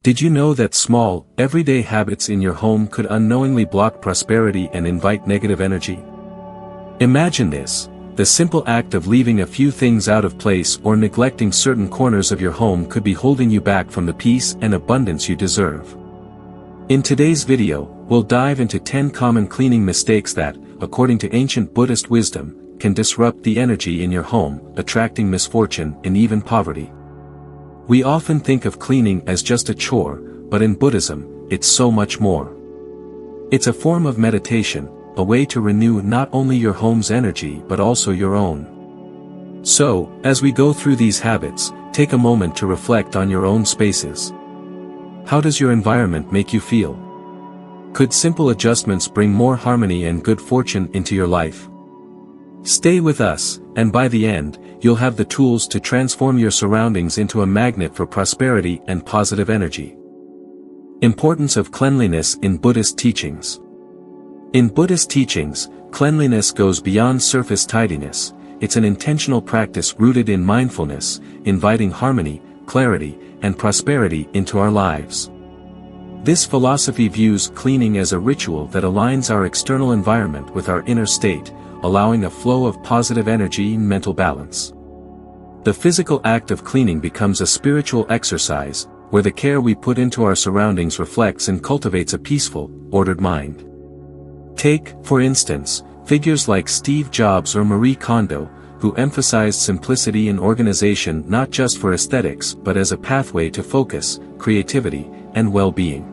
Did you know that small, everyday habits in your home could unknowingly block prosperity and invite negative energy? Imagine this: the simple act of leaving a few things out of place or neglecting certain corners of your home could be holding you back from the peace and abundance you deserve. In today's video, we'll dive into 10 common cleaning mistakes that, according to ancient Buddhist wisdom, can disrupt the energy in your home, attracting misfortune and even poverty. We often think of cleaning as just a chore, but in Buddhism, it's so much more. It's a form of meditation, a way to renew not only your home's energy but also your own. So, as we go through these habits, take a moment to reflect on your own spaces. How does your environment make you feel? Could simple adjustments bring more harmony and good fortune into your life? Stay with us, and by the end, you'll have the tools to transform your surroundings into a magnet for prosperity and positive energy. Importance of cleanliness in Buddhist teachings. In Buddhist teachings, cleanliness goes beyond surface tidiness. It's an intentional practice rooted in mindfulness, inviting harmony, clarity, and prosperity into our lives. This philosophy views cleaning as a ritual that aligns our external environment with our inner state, allowing a flow of positive energy and mental balance. The physical act of cleaning becomes a spiritual exercise, where the care we put into our surroundings reflects and cultivates a peaceful, ordered mind. Take, for instance, figures like Steve Jobs or Marie Kondo, who emphasized simplicity and organization not just for aesthetics but as a pathway to focus, creativity, and well-being.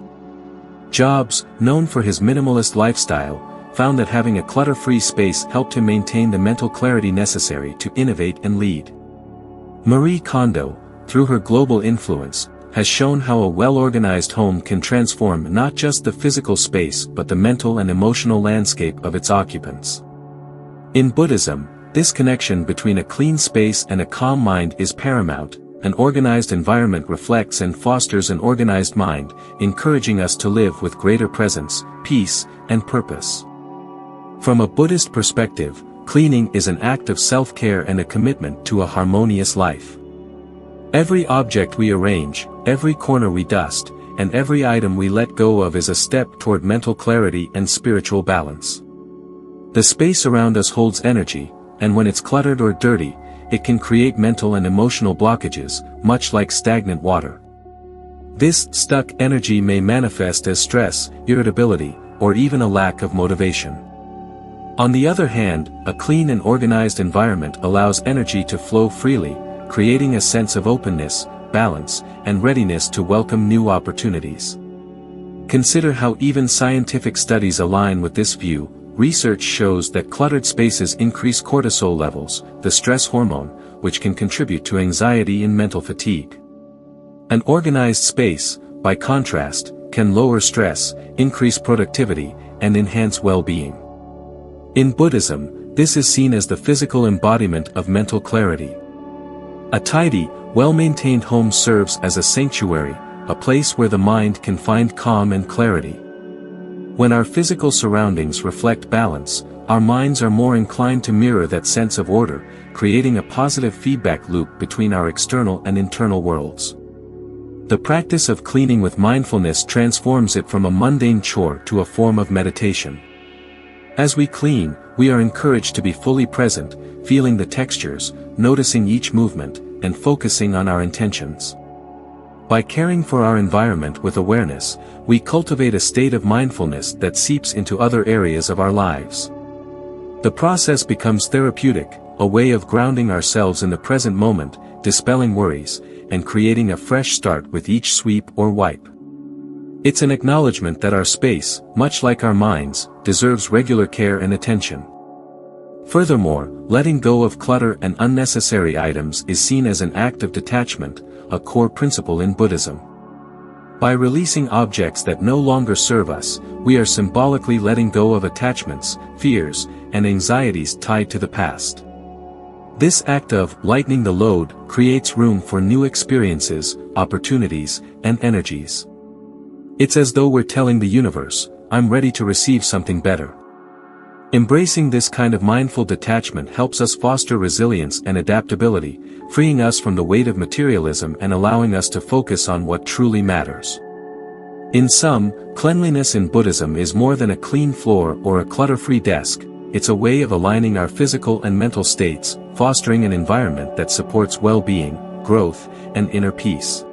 Jobs, known for his minimalist lifestyle, found that having a clutter-free space helped him maintain the mental clarity necessary to innovate and lead. Marie Kondo, through her global influence, has shown how a well-organized home can transform not just the physical space but the mental and emotional landscape of its occupants. In Buddhism, this connection between a clean space and a calm mind is paramount. An organized environment reflects and fosters an organized mind, encouraging us to live with greater presence, peace, and purpose. From a Buddhist perspective, cleaning is an act of self-care and a commitment to a harmonious life. Every object we arrange, every corner we dust, and every item we let go of is a step toward mental clarity and spiritual balance. The space around us holds energy, and when it's cluttered or dirty, it can create mental and emotional blockages, much like stagnant water. This stuck energy may manifest as stress, irritability, or even a lack of motivation. On the other hand, a clean and organized environment allows energy to flow freely, creating a sense of openness, balance, and readiness to welcome new opportunities. Consider how even scientific studies align with this view. Research shows that cluttered spaces increase cortisol levels, the stress hormone, which can contribute to anxiety and mental fatigue. An organized space, by contrast, can lower stress, increase productivity, and enhance well-being. In Buddhism, this is seen as the physical embodiment of mental clarity. A tidy, well-maintained home serves as a sanctuary, a place where the mind can find calm and clarity. When our physical surroundings reflect balance, our minds are more inclined to mirror that sense of order, creating a positive feedback loop between our external and internal worlds. The practice of cleaning with mindfulness transforms it from a mundane chore to a form of meditation. As we clean, we are encouraged to be fully present, feeling the textures, noticing each movement, and focusing on our intentions. By caring for our environment with awareness, we cultivate a state of mindfulness that seeps into other areas of our lives. The process becomes therapeutic, a way of grounding ourselves in the present moment, dispelling worries, and creating a fresh start with each sweep or wipe. It's an acknowledgement that our space, much like our minds, deserves regular care and attention. Furthermore, letting go of clutter and unnecessary items is seen as an act of detachment, a core principle in Buddhism. By releasing objects that no longer serve us, we are symbolically letting go of attachments, fears, and anxieties tied to the past. This act of lightening the load creates room for new experiences, opportunities, and energies. It's as though we're telling the universe, "I'm ready to receive something better." Embracing this kind of mindful detachment helps us foster resilience and adaptability, freeing us from the weight of materialism and allowing us to focus on what truly matters. In sum, cleanliness in Buddhism is more than a clean floor or a clutter-free desk. It's a way of aligning our physical and mental states, fostering an environment that supports well-being, growth, and inner peace.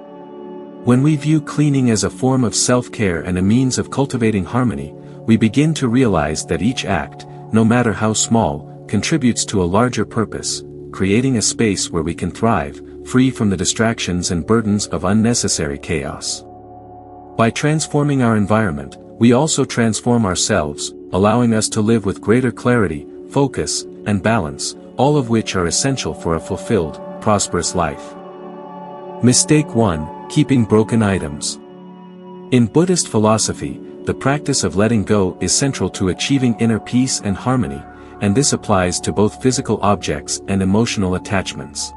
When we view cleaning as a form of self-care and a means of cultivating harmony, we begin to realize that each act, no matter how small, contributes to a larger purpose, creating a space where we can thrive, free from the distractions and burdens of unnecessary chaos. By transforming our environment, we also transform ourselves, allowing us to live with greater clarity, focus, and balance, all of which are essential for a fulfilled, prosperous life. Mistake 1: Keeping broken items. In Buddhist philosophy, the practice of letting go is central to achieving inner peace and harmony, and this applies to both physical objects and emotional attachments.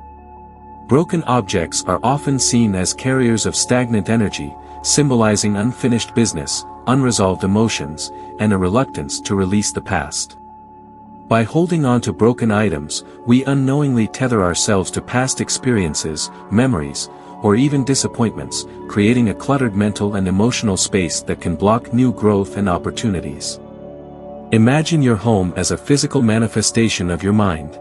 Broken objects are often seen as carriers of stagnant energy, symbolizing unfinished business, unresolved emotions, and a reluctance to release the past. By holding on to broken items, we unknowingly tether ourselves to past experiences, memories, or even disappointments, creating a cluttered mental and emotional space that can block new growth and opportunities. Imagine your home as a physical manifestation of your mind.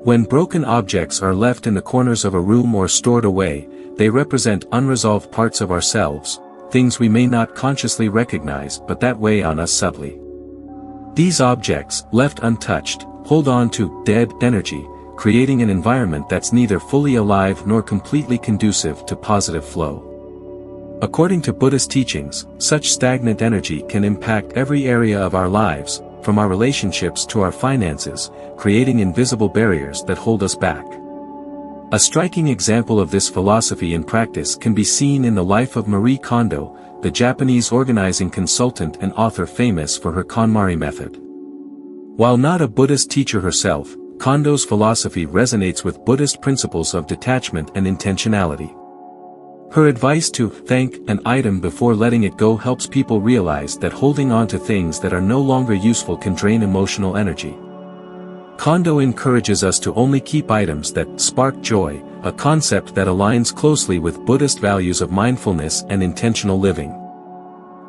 When broken objects are left in the corners of a room or stored away, they represent unresolved parts of ourselves, things we may not consciously recognize but that weigh on us subtly. These objects, left untouched, hold on to dead energy, creating an environment that's neither fully alive nor completely conducive to positive flow. According to Buddhist teachings, such stagnant energy can impact every area of our lives, from our relationships to our finances, creating invisible barriers that hold us back. A striking example of this philosophy in practice can be seen in the life of Marie Kondo, the Japanese organizing consultant and author famous for her KonMari method. While not a Buddhist teacher herself, Kondo's philosophy resonates with Buddhist principles of detachment and intentionality. Her advice to thank an item before letting it go helps people realize that holding on to things that are no longer useful can drain emotional energy. Kondo encourages us to only keep items that spark joy, a concept that aligns closely with Buddhist values of mindfulness and intentional living.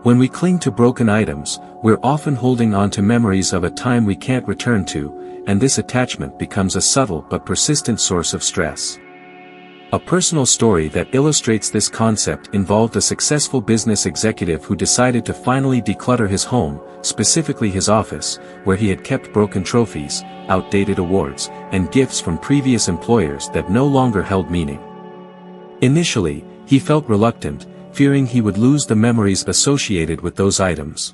When we cling to broken items, we're often holding on to memories of a time we can't return to, and this attachment becomes a subtle but persistent source of stress. A personal story that illustrates this concept involved a successful business executive who decided to finally declutter his home, specifically his office, where he had kept broken trophies, outdated awards, and gifts from previous employers that no longer held meaning. Initially, he felt reluctant, fearing he would lose the memories associated with those items.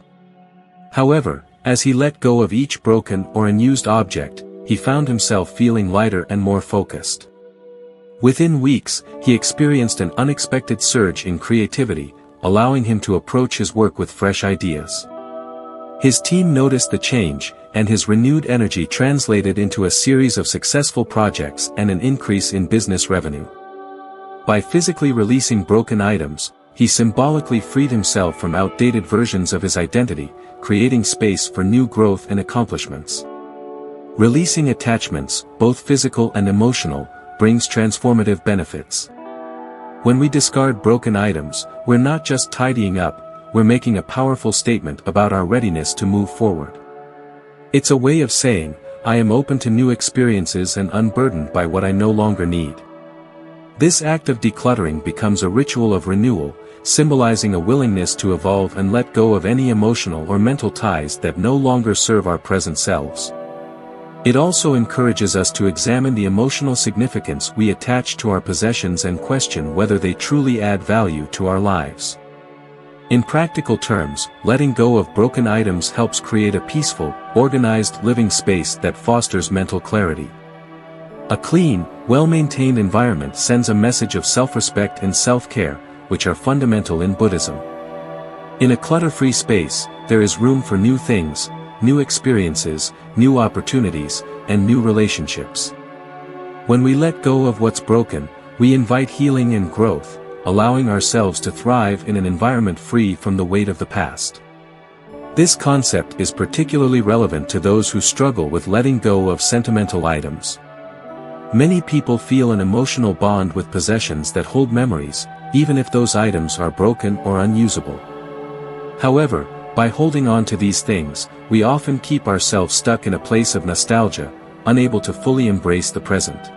However, as he let go of each broken or unused object, he found himself feeling lighter and more focused. Within weeks, he experienced an unexpected surge in creativity, allowing him to approach his work with fresh ideas. His team noticed the change, and his renewed energy translated into a series of successful projects and an increase in business revenue. By physically releasing broken items, he symbolically freed himself from outdated versions of his identity, creating space for new growth and accomplishments. Releasing attachments, both physical and emotional, brings transformative benefits. When we discard broken items, we're not just tidying up, we're making a powerful statement about our readiness to move forward. It's a way of saying, I am open to new experiences and unburdened by what I no longer need. This act of decluttering becomes a ritual of renewal, symbolizing a willingness to evolve and let go of any emotional or mental ties that no longer serve our present selves. It also encourages us to examine the emotional significance we attach to our possessions and question whether they truly add value to our lives. In practical terms, letting go of broken items helps create a peaceful, organized living space that fosters mental clarity. A clean, well-maintained environment sends a message of self-respect and self-care, which are fundamental in Buddhism. In a clutter-free space, there is room for new things, new experiences, new opportunities, and new relationships. When we let go of what's broken, we invite healing and growth, allowing ourselves to thrive in an environment free from the weight of the past. This concept is particularly relevant to those who struggle with letting go of sentimental items. Many people feel an emotional bond with possessions that hold memories, even if those items are broken or unusable. However, by holding on to these things, we often keep ourselves stuck in a place of nostalgia, unable to fully embrace the present.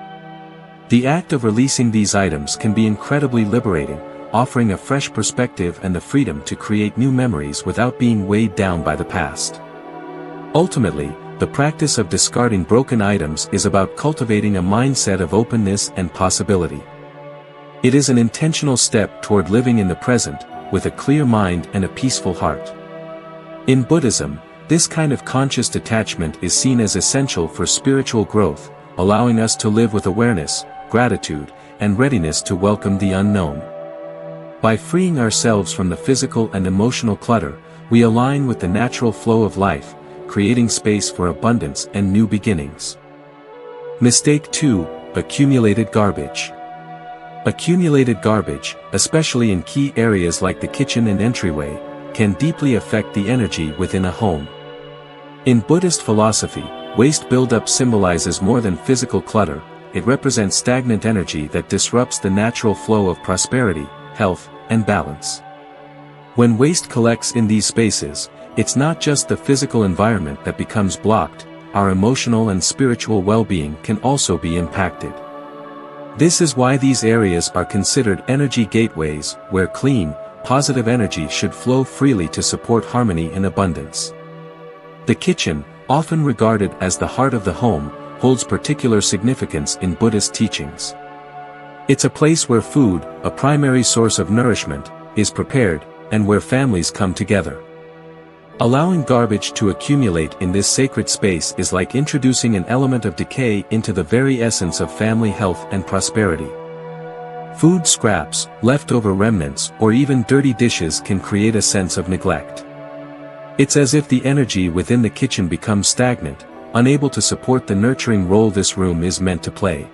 The act of releasing these items can be incredibly liberating, offering a fresh perspective and the freedom to create new memories without being weighed down by the past. Ultimately, the practice of discarding broken items is about cultivating a mindset of openness and possibility. It is an intentional step toward living in the present, with a clear mind and a peaceful heart. In Buddhism, this kind of conscious detachment is seen as essential for spiritual growth, allowing us to live with awareness, gratitude, and readiness to welcome the unknown. By freeing ourselves from the physical and emotional clutter, we align with the natural flow of life, creating space for abundance and new beginnings. Mistake 2: Accumulated garbage. Accumulated garbage, especially in key areas like the kitchen and entryway, can deeply affect the energy within a home. In Buddhist philosophy, waste buildup symbolizes more than physical clutter. It represents stagnant energy that disrupts the natural flow of prosperity, health, and balance. When waste collects in these spaces, it's not just the physical environment that becomes blocked, our emotional and spiritual well-being can also be impacted. This is why these areas are considered energy gateways, where clean, positive energy should flow freely to support harmony and abundance. The kitchen, often regarded as the heart of the home, holds particular significance in Buddhist teachings. It's a place where food, a primary source of nourishment, is prepared, and where families come together. Allowing garbage to accumulate in this sacred space is like introducing an element of decay into the very essence of family health and prosperity. Food scraps, leftover remnants, or even dirty dishes can create a sense of neglect. It's as if the energy within the kitchen becomes stagnant, unable to support the nurturing role this room is meant to play.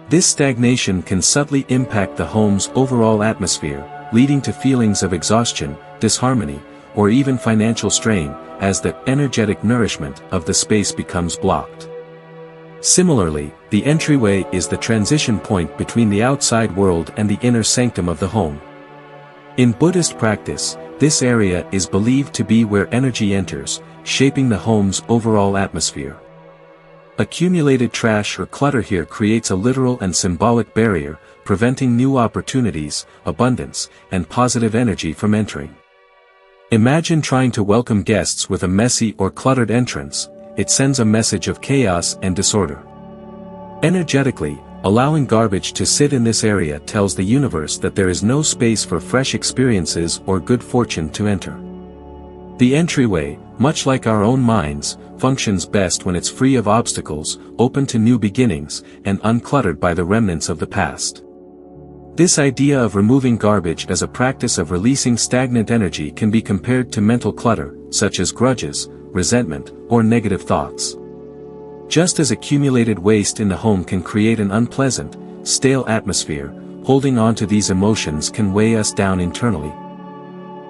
This stagnation can subtly impact the home's overall atmosphere, leading to feelings of exhaustion, disharmony, or even financial strain, as the energetic nourishment of the space becomes blocked. Similarly, the entryway is the transition point between the outside world and the inner sanctum of the home. In Buddhist practice, this area is believed to be where energy enters, shaping the home's overall atmosphere. Accumulated trash or clutter here creates a literal and symbolic barrier, preventing new opportunities, abundance, and positive energy from entering. Imagine trying to welcome guests with a messy or cluttered entrance. It sends a message of chaos and disorder. Energetically, allowing garbage to sit in this area tells the universe that there is no space for fresh experiences or good fortune to enter. The entryway, much like our own minds, functions best when it's free of obstacles, open to new beginnings, and uncluttered by the remnants of the past. This idea of removing garbage as a practice of releasing stagnant energy can be compared to mental clutter, such as grudges, resentment, or negative thoughts. Just as accumulated waste in the home can create an unpleasant, stale atmosphere, holding on to these emotions can weigh us down internally.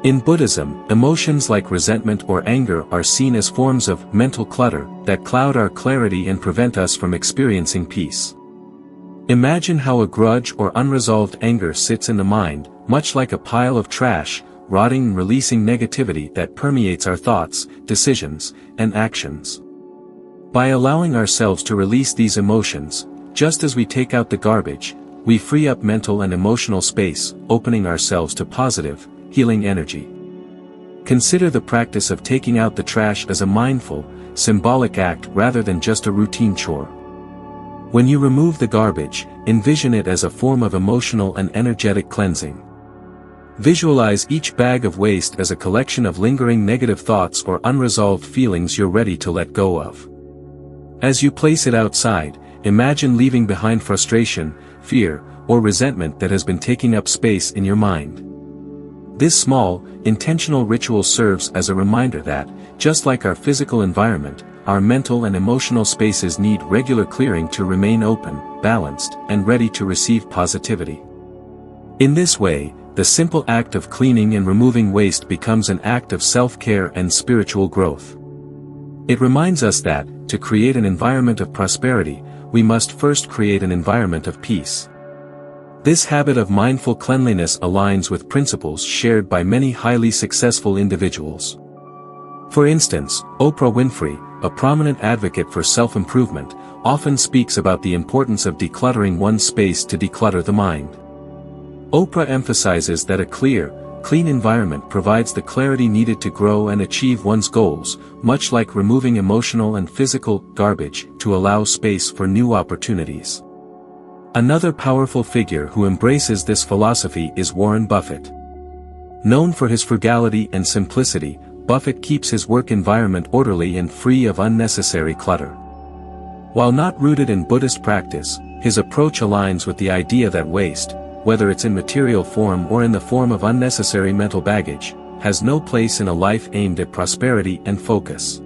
In Buddhism, emotions like resentment or anger are seen as forms of mental clutter that cloud our clarity and prevent us from experiencing peace. Imagine how a grudge or unresolved anger sits in the mind, much like a pile of trash, rotting and releasing negativity that permeates our thoughts, decisions, and actions. By allowing ourselves to release these emotions, just as we take out the garbage, we free up mental and emotional space, opening ourselves to positive, healing energy. Consider the practice of taking out the trash as a mindful, symbolic act rather than just a routine chore. When you remove the garbage, envision it as a form of emotional and energetic cleansing. Visualize each bag of waste as a collection of lingering negative thoughts or unresolved feelings you're ready to let go of. As you place it outside, imagine leaving behind frustration, fear, or resentment that has been taking up space in your mind. This small, intentional ritual serves as a reminder that, just like our physical environment, our mental and emotional spaces need regular clearing to remain open, balanced, and ready to receive positivity. In this way, the simple act of cleaning and removing waste becomes an act of self-care and spiritual growth. It reminds us that, to create an environment of prosperity, we must first create an environment of peace. This habit of mindful cleanliness aligns with principles shared by many highly successful individuals. For instance, Oprah Winfrey, a prominent advocate for self-improvement, often speaks about the importance of decluttering one's space to declutter the mind. Oprah emphasizes that a clear, clean environment provides the clarity needed to grow and achieve one's goals, much like removing emotional and physical garbage to allow space for new opportunities. Another powerful figure who embraces this philosophy is Warren Buffett. Known for his frugality and simplicity, Buffett keeps his work environment orderly and free of unnecessary clutter. While not rooted in Buddhist practice, his approach aligns with the idea that waste, whether it's in material form or in the form of unnecessary mental baggage, has no place in a life aimed at prosperity and focus.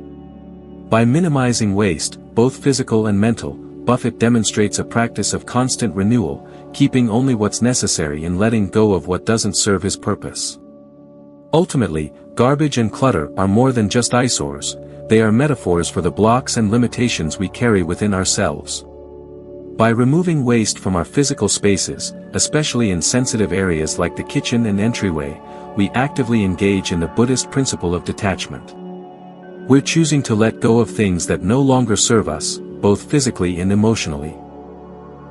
By minimizing waste, both physical and mental, Buffett demonstrates a practice of constant renewal, keeping only what's necessary and letting go of what doesn't serve his purpose. Ultimately, garbage and clutter are more than just eyesores, they are metaphors for the blocks and limitations we carry within ourselves. By removing waste from our physical spaces, especially in sensitive areas like the kitchen and entryway, we actively engage in the Buddhist principle of detachment. We're choosing to let go of things that no longer serve us, both physically and emotionally.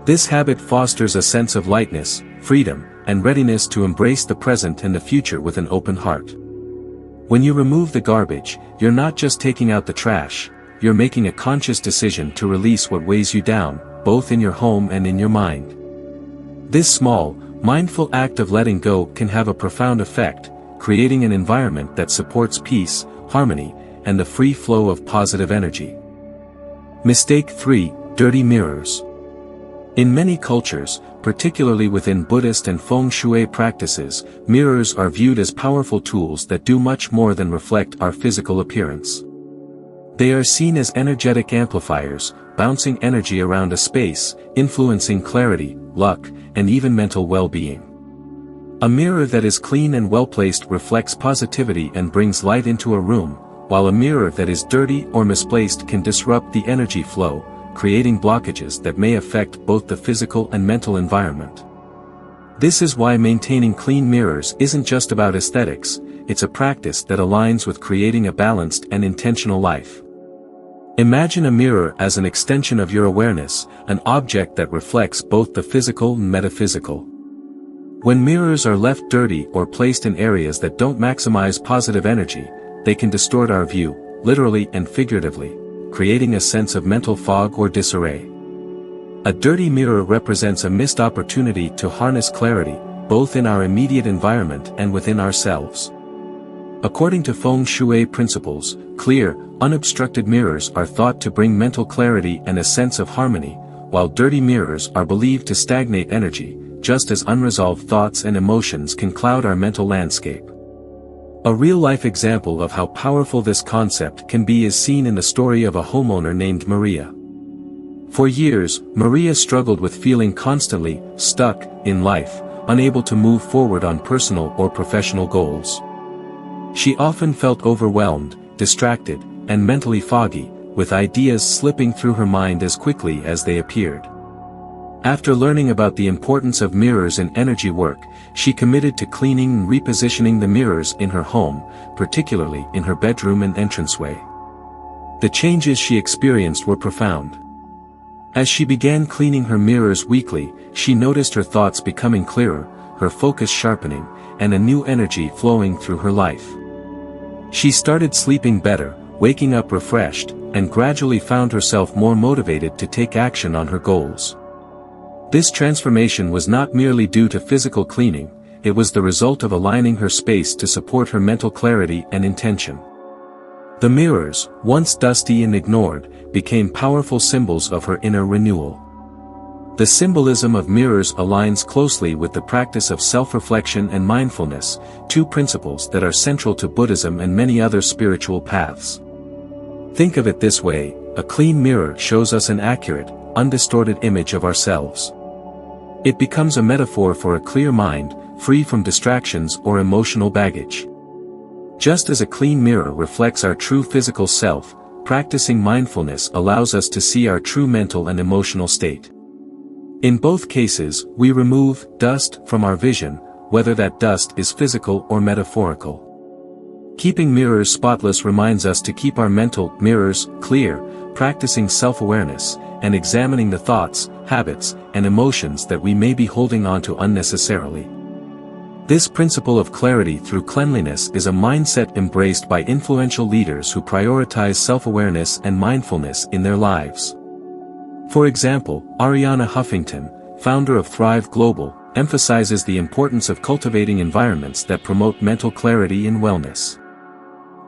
This habit fosters a sense of lightness, freedom, and readiness to embrace the present and the future with an open heart. When you remove the garbage, you're not just taking out the trash, you're making a conscious decision to release what weighs you down, both in your home and in your mind. This small, mindful act of letting go can have a profound effect, creating an environment that supports peace, harmony, and the free flow of positive energy. Mistake 3: Dirty mirrors. In many cultures, particularly within Buddhist and Feng Shui practices, mirrors are viewed as powerful tools that do much more than reflect our physical appearance. They are seen as energetic amplifiers, bouncing energy around a space, influencing clarity, luck, and even mental well-being. A mirror that is clean and well-placed reflects positivity and brings light into a room, while a mirror that is dirty or misplaced can disrupt the energy flow, creating blockages that may affect both the physical and mental environment. This is why maintaining clean mirrors isn't just about aesthetics, it's a practice that aligns with creating a balanced and intentional life. Imagine a mirror as an extension of your awareness, an object that reflects both the physical and metaphysical. When mirrors are left dirty or placed in areas that don't maximize positive energy, they can distort our view, literally and figuratively, creating a sense of mental fog or disarray. A dirty mirror represents a missed opportunity to harness clarity, both in our immediate environment and within ourselves. According to Feng Shui principles, clear, unobstructed mirrors are thought to bring mental clarity and a sense of harmony, while dirty mirrors are believed to stagnate energy, just as unresolved thoughts and emotions can cloud our mental landscape. A real-life example of how powerful this concept can be is seen in the story of a homeowner named Maria. For years, Maria struggled with feeling constantly stuck in life, unable to move forward on personal or professional goals. She often felt overwhelmed, distracted, and mentally foggy, with ideas slipping through her mind as quickly as they appeared. After learning about the importance of mirrors in energy work, she committed to cleaning and repositioning the mirrors in her home, particularly in her bedroom and entranceway. The changes she experienced were profound. As she began cleaning her mirrors weekly, she noticed her thoughts becoming clearer, her focus sharpening, and a new energy flowing through her life. She started sleeping better, waking up refreshed, and gradually found herself more motivated to take action on her goals. This transformation was not merely due to physical cleaning, it was the result of aligning her space to support her mental clarity and intention. The mirrors, once dusty and ignored, became powerful symbols of her inner renewal. The symbolism of mirrors aligns closely with the practice of self-reflection and mindfulness, two principles that are central to Buddhism and many other spiritual paths. Think of it this way: a clean mirror shows us an accurate, undistorted image of ourselves. It becomes a metaphor for a clear mind, free from distractions or emotional baggage. Just as a clean mirror reflects our true physical self, practicing mindfulness allows us to see our true mental and emotional state. In both cases, we remove dust from our vision, whether that dust is physical or metaphorical. Keeping mirrors spotless reminds us to keep our mental mirrors clear, practicing self-awareness, and examining the thoughts, habits, and emotions that we may be holding on to unnecessarily. This principle of clarity through cleanliness is a mindset embraced by influential leaders who prioritize self-awareness and mindfulness in their lives. For example, Arianna Huffington, founder of Thrive Global, emphasizes the importance of cultivating environments that promote mental clarity and wellness.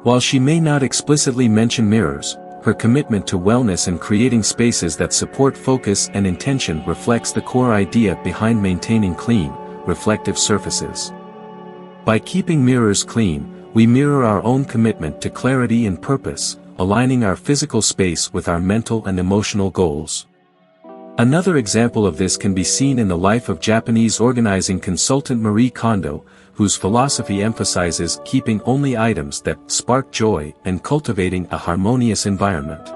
While she may not explicitly mention mirrors, her commitment to wellness and creating spaces that support focus and intention reflects the core idea behind maintaining clean, reflective surfaces. By keeping mirrors clean, we mirror our own commitment to clarity and purpose, aligning our physical space with our mental and emotional goals. Another example of this can be seen in the life of Japanese organizing consultant Marie Kondo, whose philosophy emphasizes keeping only items that spark joy and cultivating a harmonious environment.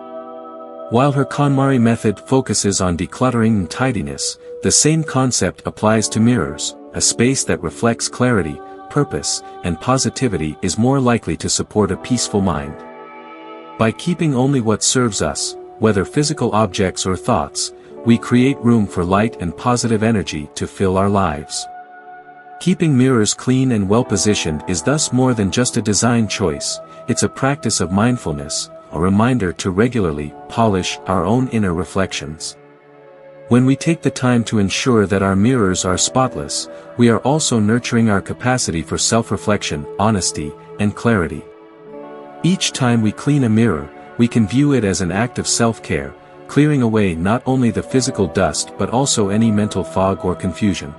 While her KonMari method focuses on decluttering and tidiness, the same concept applies to mirrors. A space that reflects clarity, purpose, and positivity is more likely to support a peaceful mind. By keeping only what serves us, whether physical objects or thoughts, we create room for light and positive energy to fill our lives. Keeping mirrors clean and well-positioned is thus more than just a design choice, it's a practice of mindfulness, a reminder to regularly polish our own inner reflections. When we take the time to ensure that our mirrors are spotless, we are also nurturing our capacity for self-reflection, honesty, and clarity. Each time we clean a mirror, we can view it as an act of self-care, clearing away not only the physical dust but also any mental fog or confusion.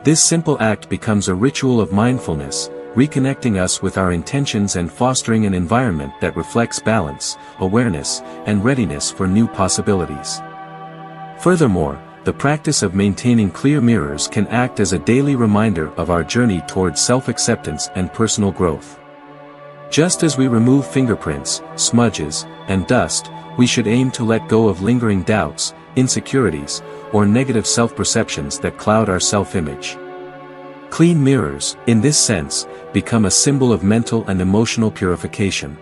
This simple act becomes a ritual of mindfulness, reconnecting us with our intentions and fostering an environment that reflects balance, awareness, and readiness for new possibilities. Furthermore, the practice of maintaining clear mirrors can act as a daily reminder of our journey towards self-acceptance and personal growth. Just as we remove fingerprints, smudges, and dust, we should aim to let go of lingering doubts, insecurities, or negative self-perceptions that cloud our self-image. Clean mirrors, in this sense, become a symbol of mental and emotional purification.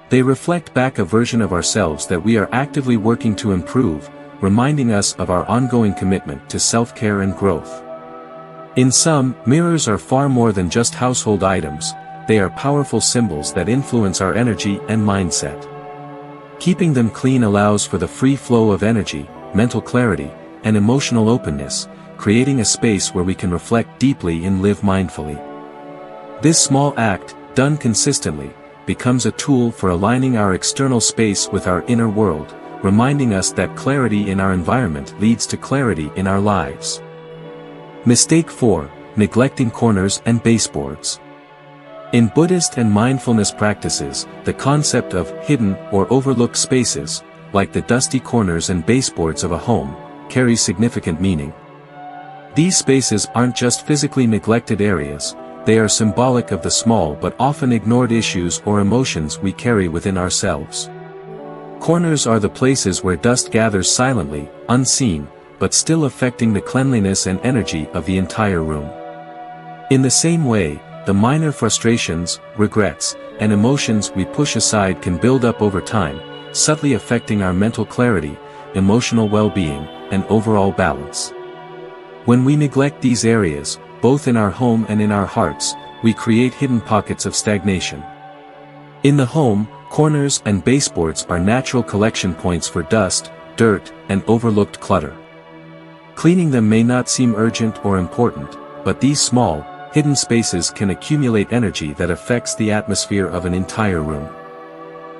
They reflect back a version of ourselves that we are actively working to improve, reminding us of our ongoing commitment to self-care and growth. In sum, mirrors are far more than just household items, they are powerful symbols that influence our energy and mindset. Keeping them clean allows for the free flow of energy, mental clarity, and emotional openness, creating a space where we can reflect deeply and live mindfully. This small act, done consistently, becomes a tool for aligning our external space with our inner world, reminding us that clarity in our environment leads to clarity in our lives. Mistake 4: Neglecting corners and baseboards. In Buddhist and mindfulness practices, the concept of hidden or overlooked spaces, like the dusty corners and baseboards of a home, carries significant meaning. These spaces aren't just physically neglected areas, they are symbolic of the small but often ignored issues or emotions we carry within ourselves. Corners are the places where dust gathers silently, unseen, but still affecting the cleanliness and energy of the entire room. In the same way, the minor frustrations, regrets, and emotions we push aside can build up over time, subtly affecting our mental clarity, emotional well-being, and overall balance. When we neglect these areas, both in our home and in our hearts, we create hidden pockets of stagnation. In the home, corners and baseboards are natural collection points for dust, dirt, and overlooked clutter. Cleaning them may not seem urgent or important, but these small, hidden spaces can accumulate energy that affects the atmosphere of an entire room.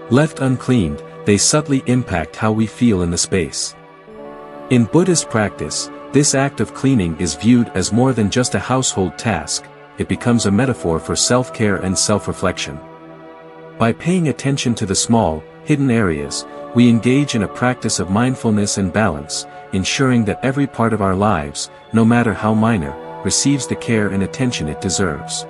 Left uncleaned, they subtly impact how we feel in the space. In Buddhist practice, this act of cleaning is viewed as more than just a household task, it becomes a metaphor for self-care and self-reflection. By paying attention to the small, hidden areas, we engage in a practice of mindfulness and balance, ensuring that every part of our lives, no matter how minor, receives the care and attention it deserves.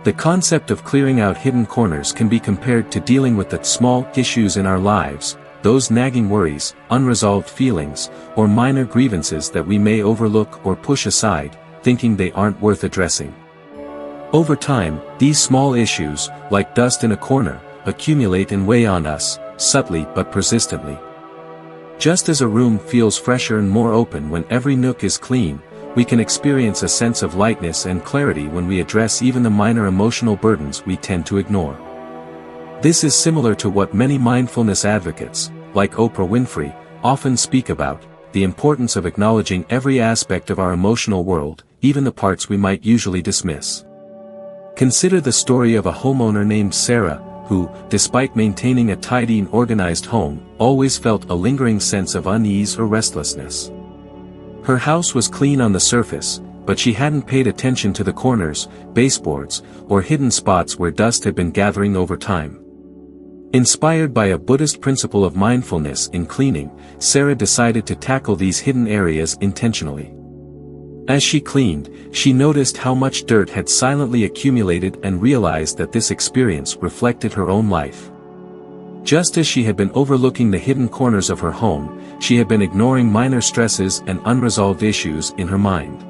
The concept of clearing out hidden corners can be compared to dealing with the small issues in our lives, those nagging worries, unresolved feelings, or minor grievances that we may overlook or push aside, thinking they aren't worth addressing. Over time, these small issues, like dust in a corner, accumulate and weigh on us, subtly but persistently. Just as a room feels fresher and more open when every nook is clean, we can experience a sense of lightness and clarity when we address even the minor emotional burdens we tend to ignore. This is similar to what many mindfulness advocates, like Oprah Winfrey, often speak about, the importance of acknowledging every aspect of our emotional world, even the parts we might usually dismiss. Consider the story of a homeowner named Sarah, who, despite maintaining a tidy and organized home, always felt a lingering sense of unease or restlessness. Her house was clean on the surface, but she hadn't paid attention to the corners, baseboards, or hidden spots where dust had been gathering over time. Inspired by a Buddhist principle of mindfulness in cleaning, Sarah decided to tackle these hidden areas intentionally. As she cleaned, she noticed how much dirt had silently accumulated and realized that this experience reflected her own life. Just as she had been overlooking the hidden corners of her home, she had been ignoring minor stresses and unresolved issues in her mind.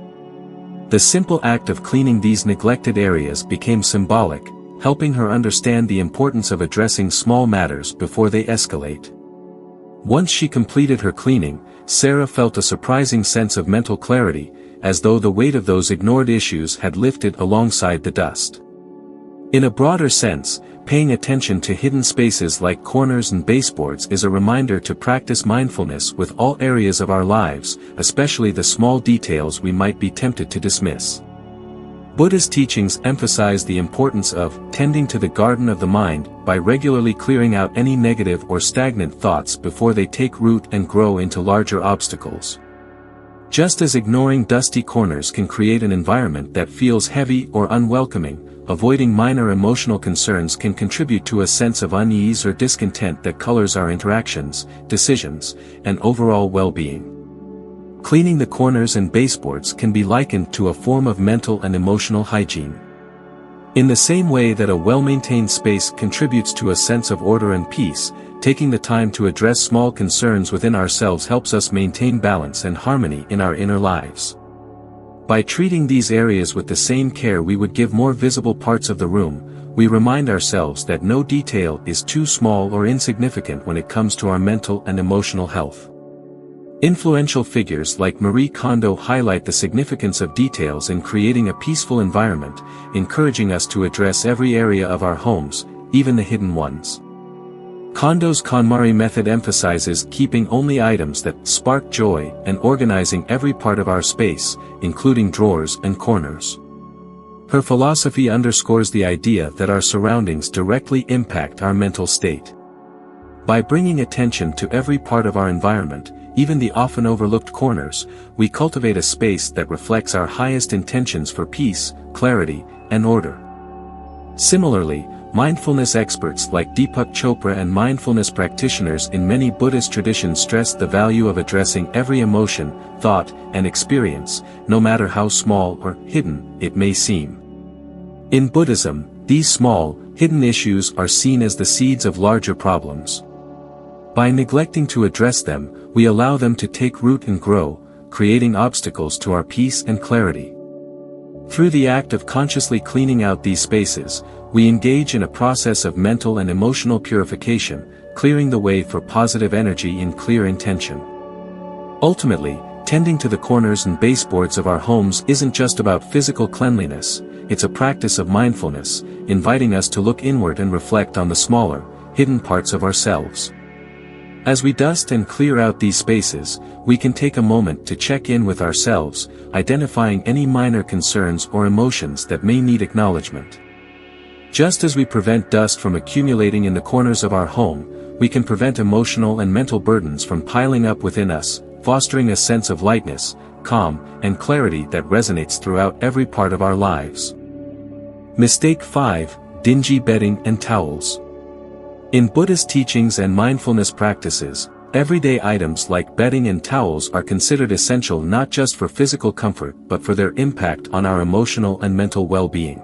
The simple act of cleaning these neglected areas became symbolic, helping her understand the importance of addressing small matters before they escalate. Once she completed her cleaning, Sarah felt a surprising sense of mental clarity, as though the weight of those ignored issues had lifted alongside the dust. In a broader sense, paying attention to hidden spaces like corners and baseboards is a reminder to practice mindfulness with all areas of our lives, especially the small details we might be tempted to dismiss. Buddhist teachings emphasize the importance of tending to the garden of the mind by regularly clearing out any negative or stagnant thoughts before they take root and grow into larger obstacles. Just as ignoring dusty corners can create an environment that feels heavy or unwelcoming, avoiding minor emotional concerns can contribute to a sense of unease or discontent that colors our interactions, decisions, and overall well-being. Cleaning the corners and baseboards can be likened to a form of mental and emotional hygiene. In the same way that a well-maintained space contributes to a sense of order and peace, taking the time to address small concerns within ourselves helps us maintain balance and harmony in our inner lives. By treating these areas with the same care we would give more visible parts of the room, we remind ourselves that no detail is too small or insignificant when it comes to our mental and emotional health. Influential figures like Marie Kondo highlight the significance of details in creating a peaceful environment, encouraging us to address every area of our homes, even the hidden ones. Kondo's KonMari method emphasizes keeping only items that spark joy and organizing every part of our space, including drawers and corners. Her philosophy underscores the idea that our surroundings directly impact our mental state. By bringing attention to every part of our environment, even the often overlooked corners, we cultivate a space that reflects our highest intentions for peace, clarity, and order. Similarly, mindfulness experts like Deepak Chopra and mindfulness practitioners in many Buddhist traditions stress the value of addressing every emotion, thought, and experience, no matter how small or hidden it may seem. In Buddhism, these small, hidden issues are seen as the seeds of larger problems. By neglecting to address them, we allow them to take root and grow, creating obstacles to our peace and clarity. Through the act of consciously cleaning out these spaces, we engage in a process of mental and emotional purification, clearing the way for positive energy and clear intention. Ultimately, tending to the corners and baseboards of our homes isn't just about physical cleanliness, it's a practice of mindfulness, inviting us to look inward and reflect on the smaller, hidden parts of ourselves. As we dust and clear out these spaces, we can take a moment to check in with ourselves, identifying any minor concerns or emotions that may need acknowledgement. Just as we prevent dust from accumulating in the corners of our home, we can prevent emotional and mental burdens from piling up within us, fostering a sense of lightness, calm, and clarity that resonates throughout every part of our lives. Mistake 5: Dingy bedding and towels. In Buddhist teachings and mindfulness practices, Everyday items like bedding and towels are considered essential not just for physical comfort but for their impact on our emotional and mental well-being.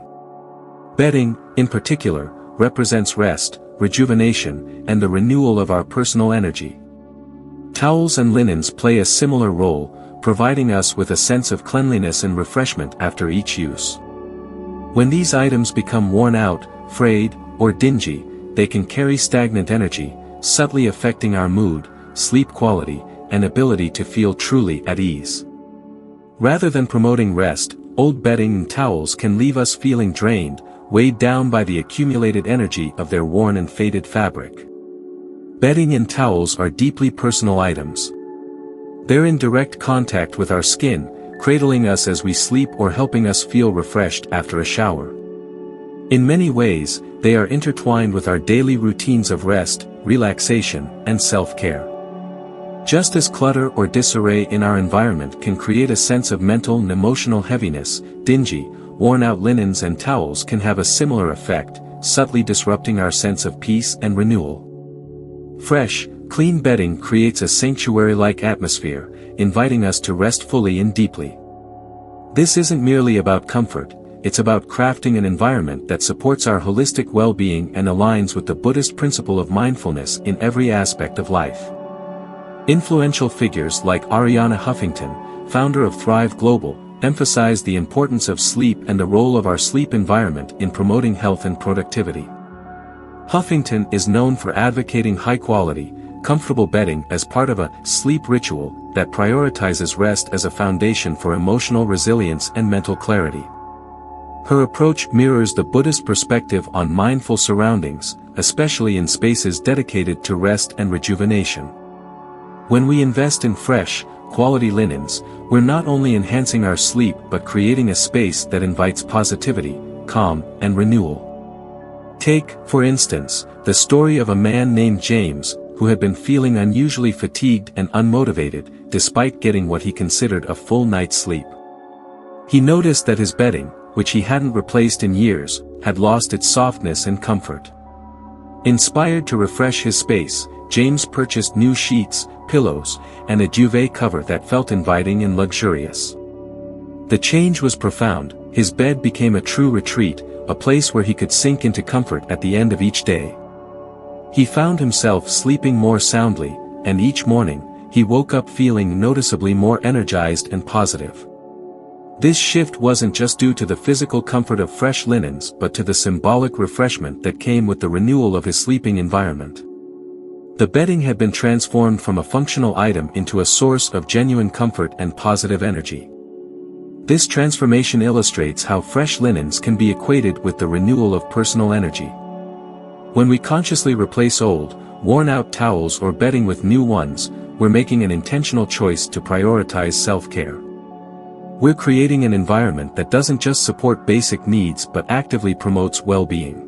Bedding, in particular, represents rest, rejuvenation, and the renewal of our personal energy. Towels and linens play a similar role, providing us with a sense of cleanliness and refreshment after each use. When these items become worn out, frayed, or dingy, they can carry stagnant energy, subtly affecting our mood, sleep quality, and ability to feel truly at ease. Rather than promoting rest, old bedding and towels can leave us feeling drained, weighed down by the accumulated energy of their worn and faded fabric. Bedding and towels are deeply personal items. They're in direct contact with our skin, cradling us as we sleep or helping us feel refreshed after a shower. In many ways, they are intertwined with our daily routines of rest, relaxation, and self-care. Just as clutter or disarray in our environment can create a sense of mental and emotional heaviness, dingy, worn-out linens and towels can have a similar effect, subtly disrupting our sense of peace and renewal. Fresh, clean bedding creates a sanctuary-like atmosphere, inviting us to rest fully and deeply. This isn't merely about comfort, it's about crafting an environment that supports our holistic well-being and aligns with the Buddhist principle of mindfulness in every aspect of life. Influential figures like Arianna Huffington, founder of Thrive Global, emphasize the importance of sleep and the role of our sleep environment in promoting health and productivity. Huffington is known for advocating high-quality, comfortable bedding as part of a sleep ritual that prioritizes rest as a foundation for emotional resilience and mental clarity. Her approach mirrors the Buddhist perspective on mindful surroundings, especially in spaces dedicated to rest and rejuvenation. When we invest in fresh, quality linens, we're not only enhancing our sleep but creating a space that invites positivity, calm, and renewal. Take, for instance, the story of a man named James, who had been feeling unusually fatigued and unmotivated, despite getting what he considered a full night's sleep. He noticed that his bedding, which he hadn't replaced in years, had lost its softness and comfort. Inspired to refresh his space, James purchased new sheets, pillows, and a duvet cover that felt inviting and luxurious. The change was profound. His bed became a true retreat, a place where he could sink into comfort at the end of each day. He found himself sleeping more soundly, and each morning, he woke up feeling noticeably more energized and positive. This shift wasn't just due to the physical comfort of fresh linens but to the symbolic refreshment that came with the renewal of his sleeping environment. The bedding had been transformed from a functional item into a source of genuine comfort and positive energy. This transformation illustrates how fresh linens can be equated with the renewal of personal energy. When we consciously replace old, worn-out towels or bedding with new ones, we're making an intentional choice to prioritize self-care. We're creating an environment that doesn't just support basic needs but actively promotes well-being.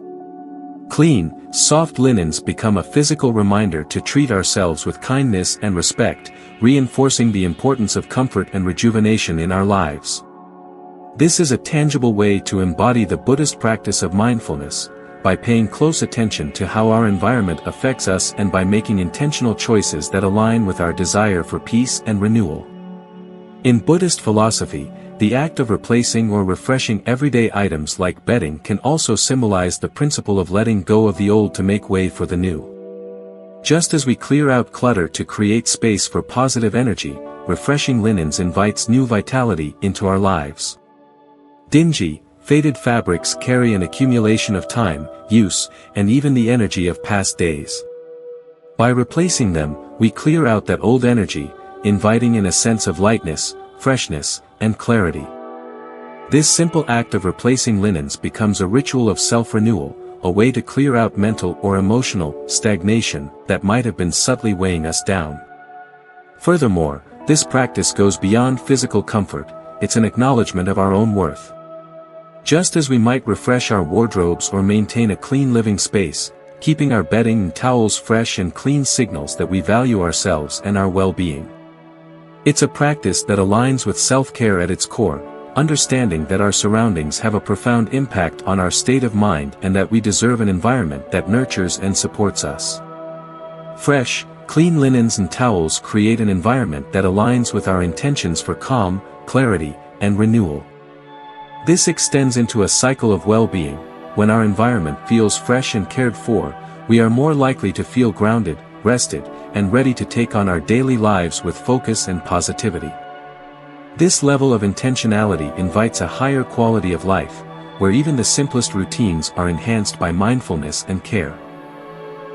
Clean, soft linens become a physical reminder to treat ourselves with kindness and respect, reinforcing the importance of comfort and rejuvenation in our lives. This is a tangible way to embody the Buddhist practice of mindfulness, by paying close attention to how our environment affects us and by making intentional choices that align with our desire for peace and renewal. In Buddhist philosophy, the act of replacing or refreshing everyday items like bedding can also symbolize the principle of letting go of the old to make way for the new. Just as we clear out clutter to create space for positive energy, refreshing linens invites new vitality into our lives. Dingy, faded fabrics carry an accumulation of time, use, and even the energy of past days. By replacing them, we clear out that old energy, inviting in a sense of lightness, freshness, and clarity. This simple act of replacing linens becomes a ritual of self-renewal, a way to clear out mental or emotional stagnation that might have been subtly weighing us down. Furthermore, this practice goes beyond physical comfort, it's an acknowledgement of our own worth. Just as we might refresh our wardrobes or maintain a clean living space, keeping our bedding and towels fresh and clean signals that we value ourselves and our well-being. It's a practice that aligns with self-care at its core, understanding that our surroundings have a profound impact on our state of mind and that we deserve an environment that nurtures and supports us. Fresh, Clean linens and towels create an environment that aligns with our intentions for calm, clarity, and renewal. This extends into a cycle of well-being. When our environment feels fresh and cared for, we are more likely to feel grounded, rested, and ready to take on our daily lives with focus and positivity. This level of intentionality invites a higher quality of life, where even the simplest routines are enhanced by mindfulness and care.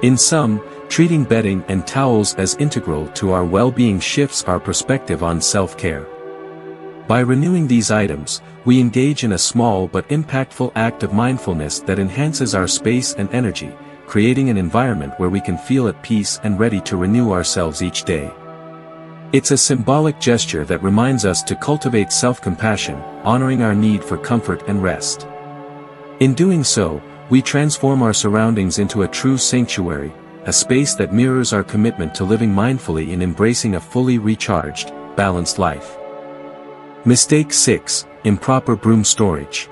In sum, treating bedding and towels as integral to our well-being shifts our perspective on self-care. By renewing these items, we engage in a small but impactful act of mindfulness that enhances our space and energy, creating an environment where we can feel at peace and ready to renew ourselves each day. It's a symbolic gesture that reminds us to cultivate self-compassion, honoring our need for comfort and rest. In doing so, we transform our surroundings into a true sanctuary, a space that mirrors our commitment to living mindfully and embracing a fully recharged, balanced life. Mistake 6: Improper broom storage.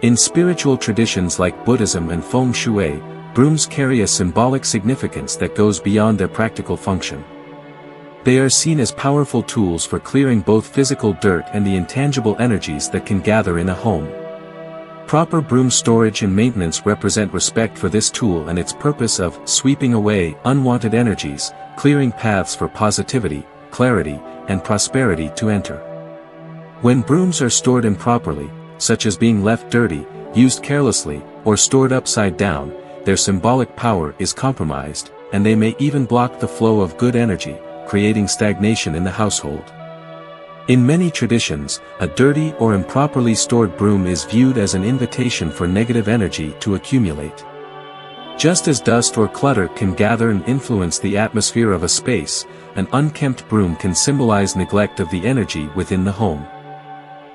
In spiritual traditions like Buddhism and Feng Shui, brooms carry a symbolic significance that goes beyond their practical function. They are seen as powerful tools for clearing both physical dirt and the intangible energies that can gather in a home. Proper broom storage and maintenance represent respect for this tool and its purpose of sweeping away unwanted energies, clearing paths for positivity, clarity, and prosperity to enter. When brooms are stored improperly, such as being left dirty, used carelessly, or stored upside down, their symbolic power is compromised, and they may even block the flow of good energy, creating stagnation in the household. In many traditions, a dirty or improperly stored broom is viewed as an invitation for negative energy to accumulate. Just as dust or clutter can gather and influence the atmosphere of a space, an unkempt broom can symbolize neglect of the energy within the home.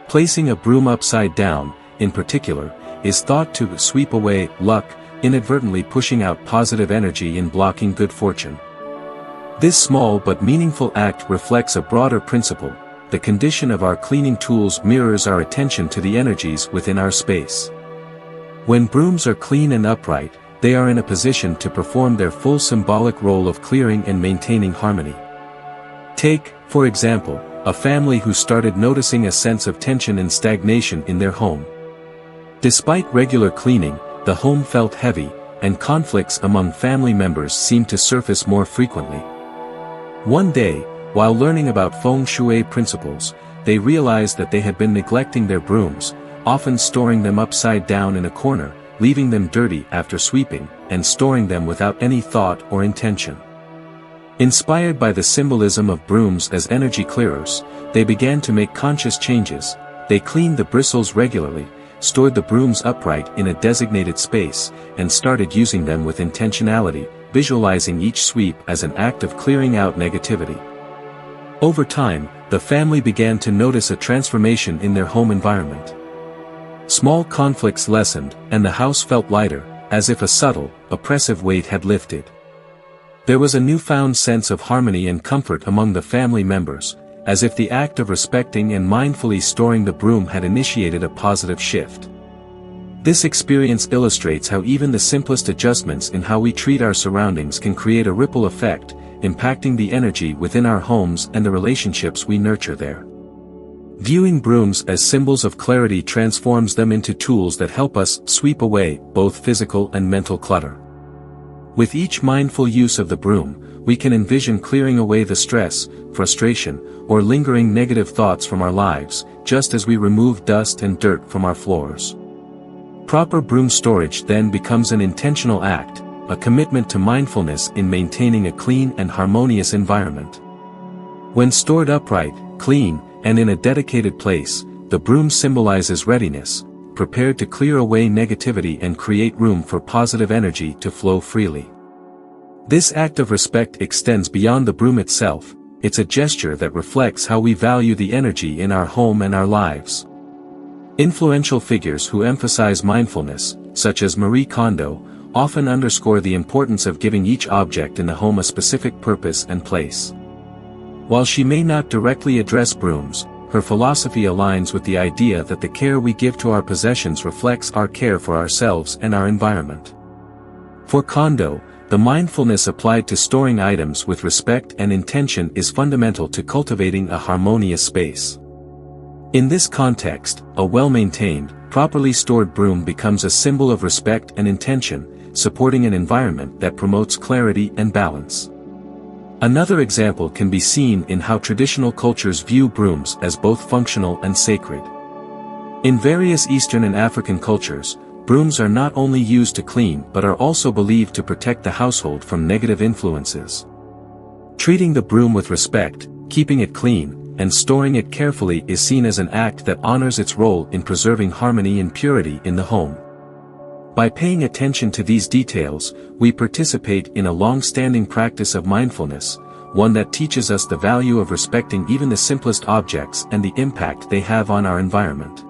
Placing a broom upside down, in particular, is thought to sweep away luck, inadvertently pushing out positive energy and blocking good fortune. This small but meaningful act reflects a broader principle. The condition of our cleaning tools mirrors our attention to the energies within our space. When brooms are clean and upright, they are in a position to perform their full symbolic role of clearing and maintaining harmony. Take, for example, a family who started noticing a sense of tension and stagnation in their home. Despite regular cleaning, the home felt heavy, and conflicts among family members seemed to surface more frequently. One day, while learning about Feng Shui principles, they realized that they had been neglecting their brooms, often storing them upside down in a corner, leaving them dirty after sweeping, and storing them without any thought or intention. Inspired by the symbolism of brooms as energy clearers, they began to make conscious changes. They cleaned the bristles regularly, stored the brooms upright in a designated space, and started using them with intentionality, visualizing each sweep as an act of clearing out negativity. Over time, the family began to notice a transformation in their home environment. Small conflicts lessened, and the house felt lighter, as if a subtle, oppressive weight had lifted. There was a newfound sense of harmony and comfort among the family members, as if the act of respecting and mindfully storing the broom had initiated a positive shift. This experience illustrates how even the simplest adjustments in how we treat our surroundings can create a ripple effect, impacting the energy within our homes and the relationships we nurture there. Viewing brooms as symbols of clarity transforms them into tools that help us sweep away both physical and mental clutter. With each mindful use of the broom, we can envision clearing away the stress, frustration, or lingering negative thoughts from our lives, just as we remove dust and dirt from our floors. Proper broom storage then becomes an intentional act, a commitment to mindfulness in maintaining a clean and harmonious environment. When stored upright, clean, and in a dedicated place, the broom symbolizes readiness, prepared to clear away negativity and create room for positive energy to flow freely. This act of respect extends beyond the broom itself. It's a gesture that reflects how we value the energy in our home and our lives. Influential figures who emphasize mindfulness, such as Marie Kondo, often underscore the importance of giving each object in the home a specific purpose and place. While she may not directly address brooms, her philosophy aligns with the idea that the care we give to our possessions reflects our care for ourselves and our environment. For Kondo, the mindfulness applied to storing items with respect and intention is fundamental to cultivating a harmonious space. In this context, a well-maintained, properly stored broom becomes a symbol of respect and intention, supporting an environment that promotes clarity and balance. Another example can be seen in how traditional cultures view brooms as both functional and sacred. In various Eastern and African cultures, brooms are not only used to clean but are also believed to protect the household from negative influences. Treating the broom with respect, keeping it clean, and storing it carefully is seen as an act that honors its role in preserving harmony and purity in the home. By paying attention to these details, we participate in a long-standing practice of mindfulness, one that teaches us the value of respecting even the simplest objects and the impact they have on our environment.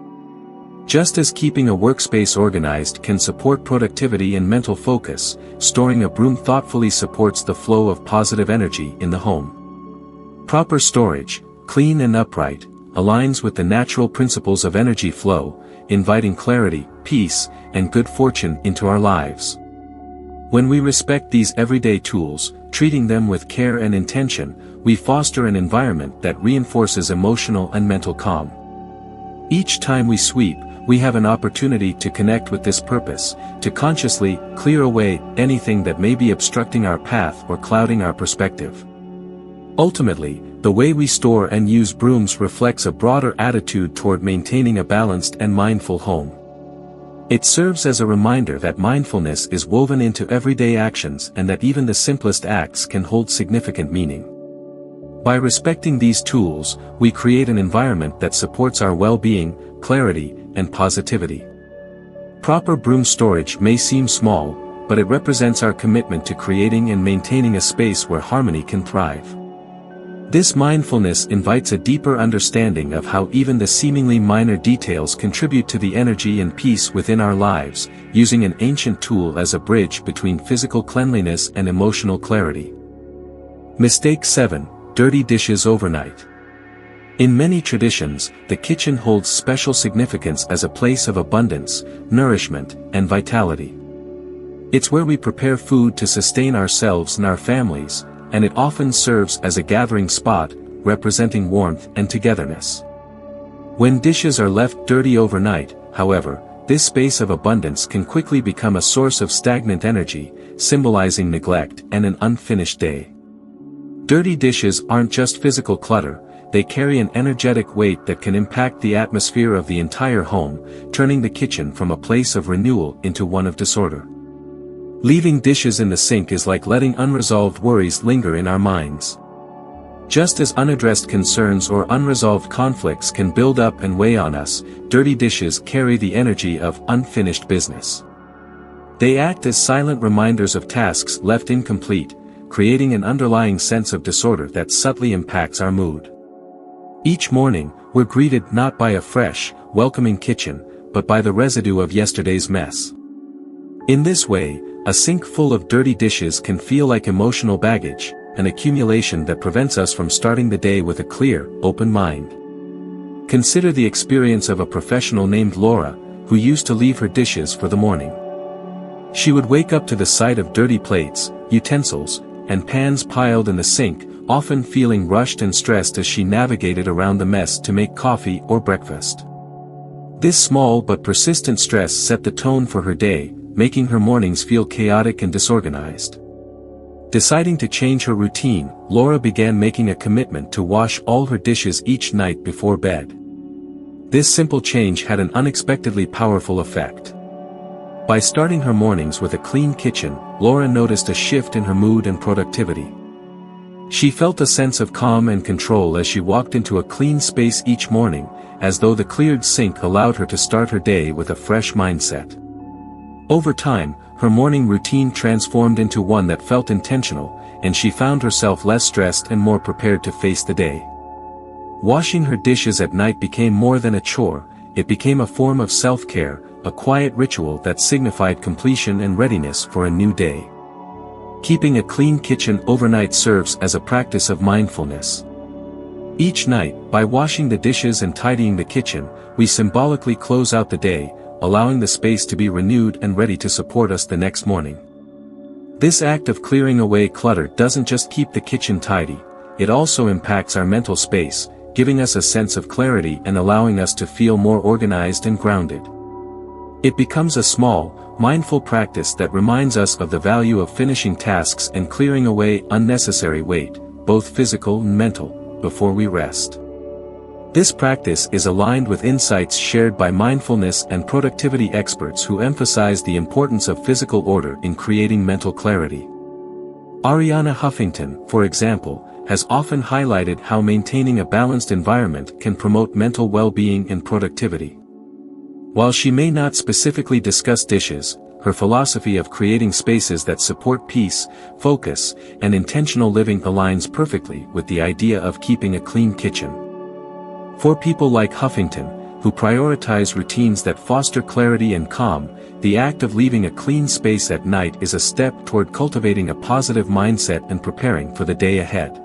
Just as keeping a workspace organized can support productivity and mental focus, storing a broom thoughtfully supports the flow of positive energy in the home. Proper storage, clean and upright, aligns with the natural principles of energy flow, inviting clarity, peace, and good fortune into our lives. When we respect these everyday tools, treating them with care and intention, we foster an environment that reinforces emotional and mental calm. Each time we sweep, we have an opportunity to connect with this purpose, to consciously clear away anything that may be obstructing our path or clouding our perspective. Ultimately, the way we store and use brooms reflects a broader attitude toward maintaining a balanced and mindful home. It serves as a reminder that mindfulness is woven into everyday actions and that even the simplest acts can hold significant meaning. By respecting these tools, we create an environment that supports our well-being, clarity, and positivity. Proper broom storage may seem small, but it represents our commitment to creating and maintaining a space where harmony can thrive. This mindfulness invites a deeper understanding of how even the seemingly minor details contribute to the energy and peace within our lives, using an ancient tool as a bridge between physical cleanliness and emotional clarity. Mistake 7. Dirty dishes overnight. In many traditions, the kitchen holds special significance as a place of abundance, nourishment, and vitality. It's where we prepare food to sustain ourselves and our families, and it often serves as a gathering spot, representing warmth and togetherness. When dishes are left dirty overnight, however, this space of abundance can quickly become a source of stagnant energy, symbolizing neglect and an unfinished day. Dirty dishes aren't just physical clutter, they carry an energetic weight that can impact the atmosphere of the entire home, turning the kitchen from a place of renewal into one of disorder. Leaving dishes in the sink is like letting unresolved worries linger in our minds. Just as unaddressed concerns or unresolved conflicts can build up and weigh on us, dirty dishes carry the energy of unfinished business. They act as silent reminders of tasks left incomplete, creating an underlying sense of disorder that subtly impacts our mood. Each morning, we're greeted not by a fresh, welcoming kitchen, but by the residue of yesterday's mess. In this way, a sink full of dirty dishes can feel like emotional baggage, an accumulation that prevents us from starting the day with a clear, open mind. Consider the experience of a professional named Laura, who used to leave her dishes for the morning. She would wake up to the sight of dirty plates, utensils, and pans piled in the sink, often feeling rushed and stressed as she navigated around the mess to make coffee or breakfast. This small but persistent stress set the tone for her day, making her mornings feel chaotic and disorganized. Deciding to change her routine, Laura began making a commitment to wash all her dishes each night before bed. This simple change had an unexpectedly powerful effect. By starting her mornings with a clean kitchen, Laura noticed a shift in her mood and productivity. She felt a sense of calm and control as she walked into a clean space each morning, as though the cleared sink allowed her to start her day with a fresh mindset. Over time, her morning routine transformed into one that felt intentional, and she found herself less stressed and more prepared to face the day. Washing her dishes at night became more than a chore, it became a form of self-care, a quiet ritual that signified completion and readiness for a new day. Keeping a clean kitchen overnight serves as a practice of mindfulness. Each night, by washing the dishes and tidying the kitchen, we symbolically close out the day, allowing the space to be renewed and ready to support us the next morning. This act of clearing away clutter doesn't just keep the kitchen tidy, it also impacts our mental space, giving us a sense of clarity and allowing us to feel more organized and grounded. It becomes a small, mindful practice that reminds us of the value of finishing tasks and clearing away unnecessary weight, both physical and mental, before we rest. This practice is aligned with insights shared by mindfulness and productivity experts who emphasize the importance of physical order in creating mental clarity. Ariana Huffington, for example, has often highlighted how maintaining a balanced environment can promote mental well-being and productivity. While she may not specifically discuss dishes, her philosophy of creating spaces that support peace, focus, and intentional living aligns perfectly with the idea of keeping a clean kitchen. For people like Huffington, who prioritize routines that foster clarity and calm, the act of leaving a clean space at night is a step toward cultivating a positive mindset and preparing for the day ahead.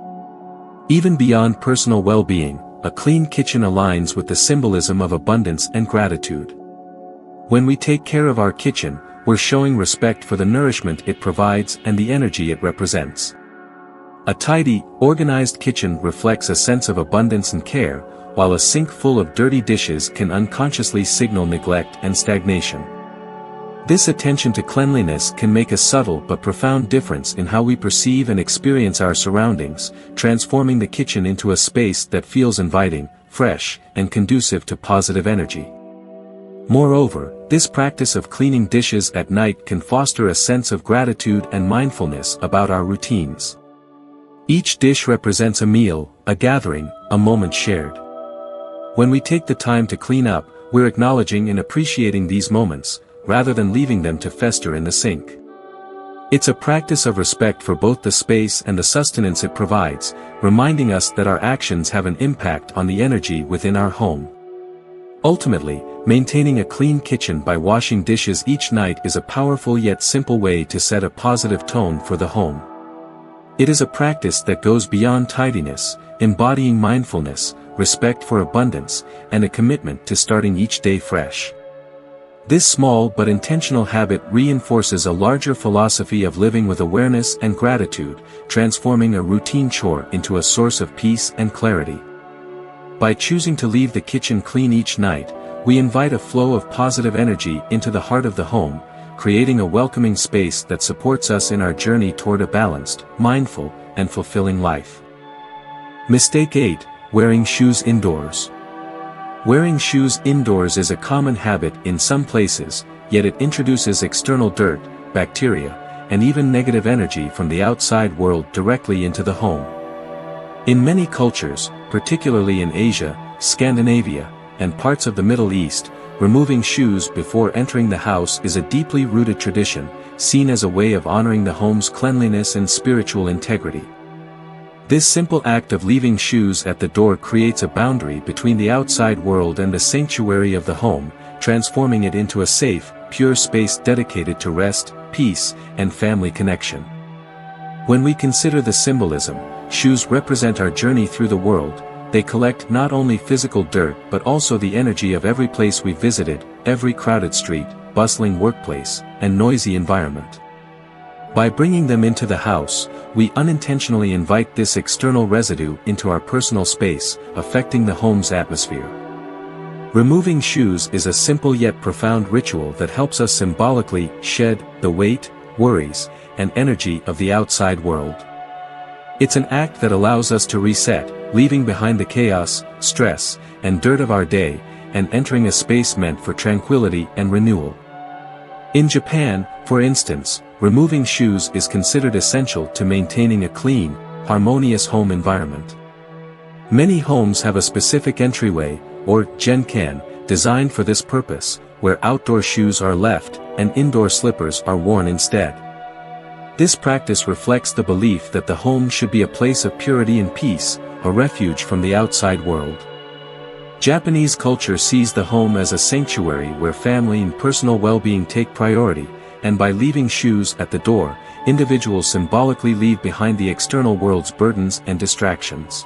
Even beyond personal well-being, a clean kitchen aligns with the symbolism of abundance and gratitude. When we take care of our kitchen, we're showing respect for the nourishment it provides and the energy it represents. A tidy, organized kitchen reflects a sense of abundance and care, while a sink full of dirty dishes can unconsciously signal neglect and stagnation. This attention to cleanliness can make a subtle but profound difference in how we perceive and experience our surroundings, transforming the kitchen into a space that feels inviting, fresh, and conducive to positive energy. Moreover, this practice of cleaning dishes at night can foster a sense of gratitude and mindfulness about our routines. Each dish represents a meal, a gathering, a moment shared. When we take the time to clean up, we're acknowledging and appreciating these moments, rather than leaving them to fester in the sink. It's a practice of respect for both the space and the sustenance it provides, reminding us that our actions have an impact on the energy within our home. Ultimately, maintaining a clean kitchen by washing dishes each night is a powerful yet simple way to set a positive tone for the home. It is a practice that goes beyond tidiness, embodying mindfulness, respect for abundance, and a commitment to starting each day fresh. This small but intentional habit reinforces a larger philosophy of living with awareness and gratitude, transforming a routine chore into a source of peace and clarity. By choosing to leave the kitchen clean each night, we invite a flow of positive energy into the heart of the home, creating a welcoming space that supports us in our journey toward a balanced, mindful, and fulfilling life. Mistake 8: Wearing shoes indoors. Wearing shoes indoors is a common habit in some places, yet it introduces external dirt, bacteria, and even negative energy from the outside world directly into the home. In many cultures, particularly in Asia, Scandinavia, and parts of the Middle East, removing shoes before entering the house is a deeply rooted tradition, seen as a way of honoring the home's cleanliness and spiritual integrity. This simple act of leaving shoes at the door creates a boundary between the outside world and the sanctuary of the home, transforming it into a safe, pure space dedicated to rest, peace, and family connection. When we consider the symbolism, shoes represent our journey through the world. They collect not only physical dirt but also the energy of every place we visited, every crowded street, bustling workplace, and noisy environment. By bringing them into the house, we unintentionally invite this external residue into our personal space, affecting the home's atmosphere. Removing shoes is a simple yet profound ritual that helps us symbolically shed the weight, worries, and energy of the outside world. It's an act that allows us to reset, leaving behind the chaos, stress, and dirt of our day, and entering a space meant for tranquility and renewal. In Japan, for instance, removing shoes is considered essential to maintaining a clean, harmonious home environment. Many homes have a specific entryway, or genkan, designed for this purpose, where outdoor shoes are left, and indoor slippers are worn instead. This practice reflects the belief that the home should be a place of purity and peace, a refuge from the outside world. Japanese culture sees the home as a sanctuary where family and personal well-being take priority, and by leaving shoes at the door, individuals symbolically leave behind the external world's burdens and distractions.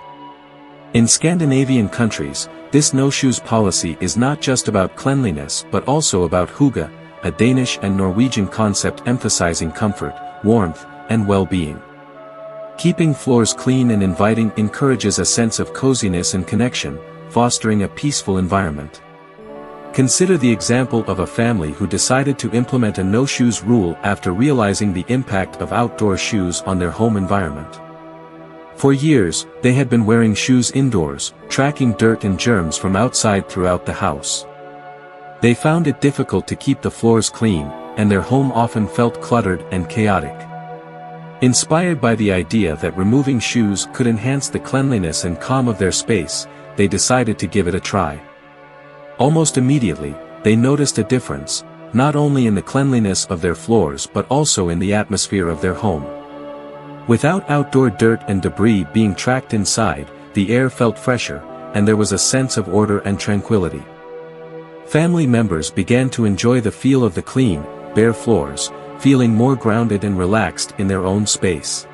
In Scandinavian countries, this no-shoes policy is not just about cleanliness but also about hygge, a Danish and Norwegian concept emphasizing comfort, warmth, and well-being. Keeping floors clean and inviting encourages a sense of coziness and connection, fostering a peaceful environment. Consider the example of a family who decided to implement a no-shoes rule after realizing the impact of outdoor shoes on their home environment. For years, they had been wearing shoes indoors, tracking dirt and germs from outside throughout the house. They found it difficult to keep the floors clean, and their home often felt cluttered and chaotic. Inspired by the idea that removing shoes could enhance the cleanliness and calm of their space, they decided to give it a try. Almost immediately, they noticed a difference, not only in the cleanliness of their floors but also in the atmosphere of their home. Without outdoor dirt and debris being tracked inside, the air felt fresher, and there was a sense of order and tranquility. Family members began to enjoy the feel of the clean, bare floors, feeling more grounded and relaxed in their own space.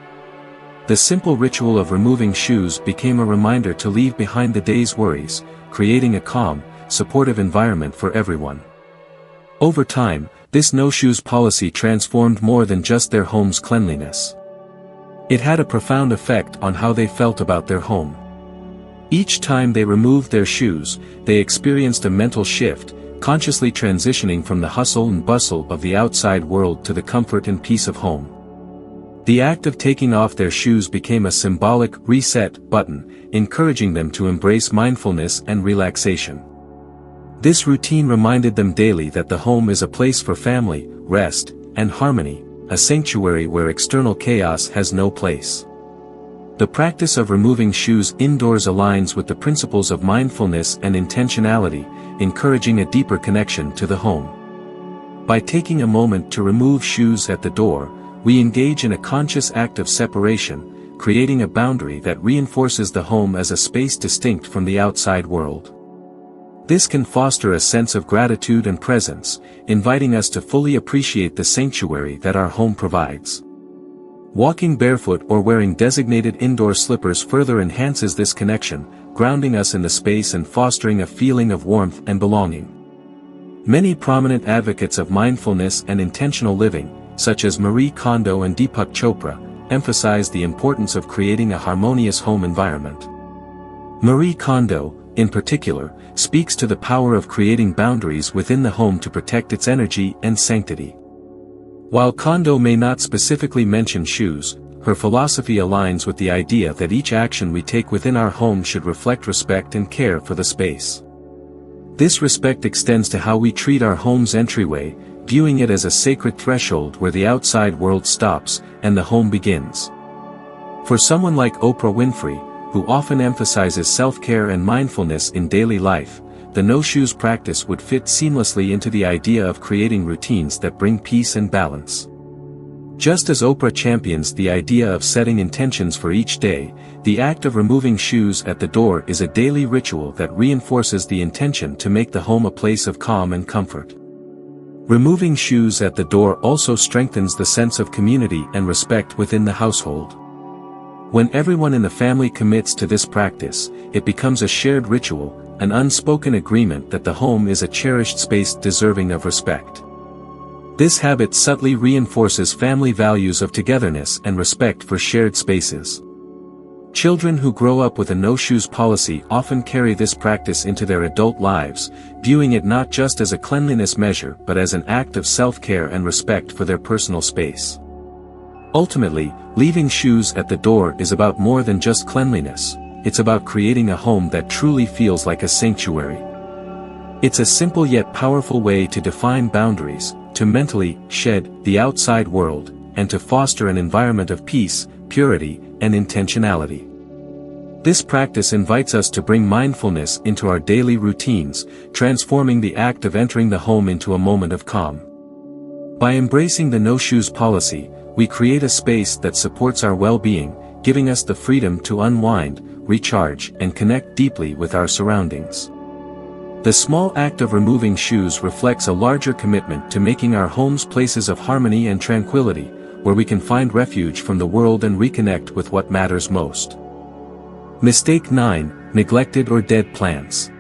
The simple ritual of removing shoes became a reminder to leave behind the day's worries, creating a calm, supportive environment for everyone. Over time, this no-shoes policy transformed more than just their home's cleanliness. It had a profound effect on how they felt about their home. Each time they removed their shoes, they experienced a mental shift, consciously transitioning from the hustle and bustle of the outside world to the comfort and peace of home. The act of taking off their shoes became a symbolic reset button, encouraging them to embrace mindfulness and relaxation. This routine reminded them daily that the home is a place for family, rest, and harmony, a sanctuary where external chaos has no place. The practice of removing shoes indoors aligns with the principles of mindfulness and intentionality, encouraging a deeper connection to the home. By taking a moment to remove shoes at the door, we engage in a conscious act of separation, creating a boundary that reinforces the home as a space distinct from the outside world. This can foster a sense of gratitude and presence, inviting us to fully appreciate the sanctuary that our home provides. Walking barefoot or wearing designated indoor slippers further enhances this connection, grounding us in the space and fostering a feeling of warmth and belonging. Many prominent advocates of mindfulness and intentional living, such as Marie Kondo and Deepak Chopra, emphasize the importance of creating a harmonious home environment. Marie Kondo, in particular, speaks to the power of creating boundaries within the home to protect its energy and sanctity. While Kondo may not specifically mention shoes, her philosophy aligns with the idea that each action we take within our home should reflect respect and care for the space. This respect extends to how we treat our home's entryway, viewing it as a sacred threshold where the outside world stops and the home begins. For someone like Oprah Winfrey, who often emphasizes self-care and mindfulness in daily life, the no-shoes practice would fit seamlessly into the idea of creating routines that bring peace and balance. Just as Oprah champions the idea of setting intentions for each day, the act of removing shoes at the door is a daily ritual that reinforces the intention to make the home a place of calm and comfort. Removing shoes at the door also strengthens the sense of community and respect within the household. When everyone in the family commits to this practice, it becomes a shared ritual, an unspoken agreement that the home is a cherished space deserving of respect. This habit subtly reinforces family values of togetherness and respect for shared spaces. Children who grow up with a no-shoes policy often carry this practice into their adult lives, viewing it not just as a cleanliness measure but as an act of self-care and respect for their personal space. Ultimately, leaving shoes at the door is about more than just cleanliness, it's about creating a home that truly feels like a sanctuary. It's a simple yet powerful way to define boundaries, to mentally shed the outside world, and to foster an environment of peace, purity, and intentionality. This practice invites us to bring mindfulness into our daily routines, transforming the act of entering the home into a moment of calm. By embracing the no-shoes policy, we create a space that supports our well-being, giving us the freedom to unwind, recharge, and connect deeply with our surroundings. The small act of removing shoes reflects a larger commitment to making our homes places of harmony and tranquility, where we can find refuge from the world and reconnect with what matters most. Mistake 9: Neglected or dead plants.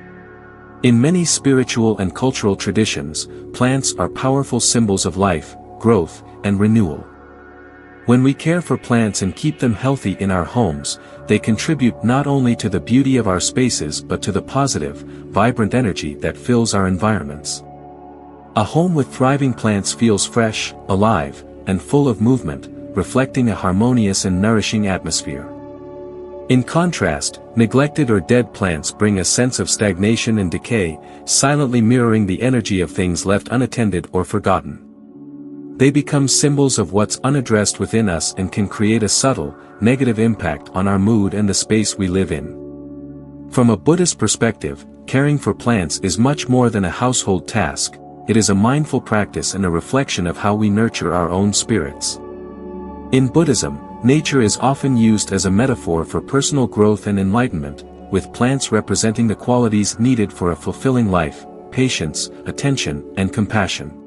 In many spiritual and cultural traditions, plants are powerful symbols of life, growth, and renewal. When we care for plants and keep them healthy in our homes, they contribute not only to the beauty of our spaces but to the positive, vibrant energy that fills our environments. A home with thriving plants feels fresh, alive, and full of movement, reflecting a harmonious and nourishing atmosphere. In contrast, neglected or dead plants bring a sense of stagnation and decay, silently mirroring the energy of things left unattended or forgotten. They become symbols of what's unaddressed within us and can create a subtle, negative impact on our mood and the space we live in. From a Buddhist perspective, caring for plants is much more than a household task. It is a mindful practice and a reflection of how we nurture our own spirits. In Buddhism, nature is often used as a metaphor for personal growth and enlightenment, with plants representing the qualities needed for a fulfilling life: patience, attention, and compassion.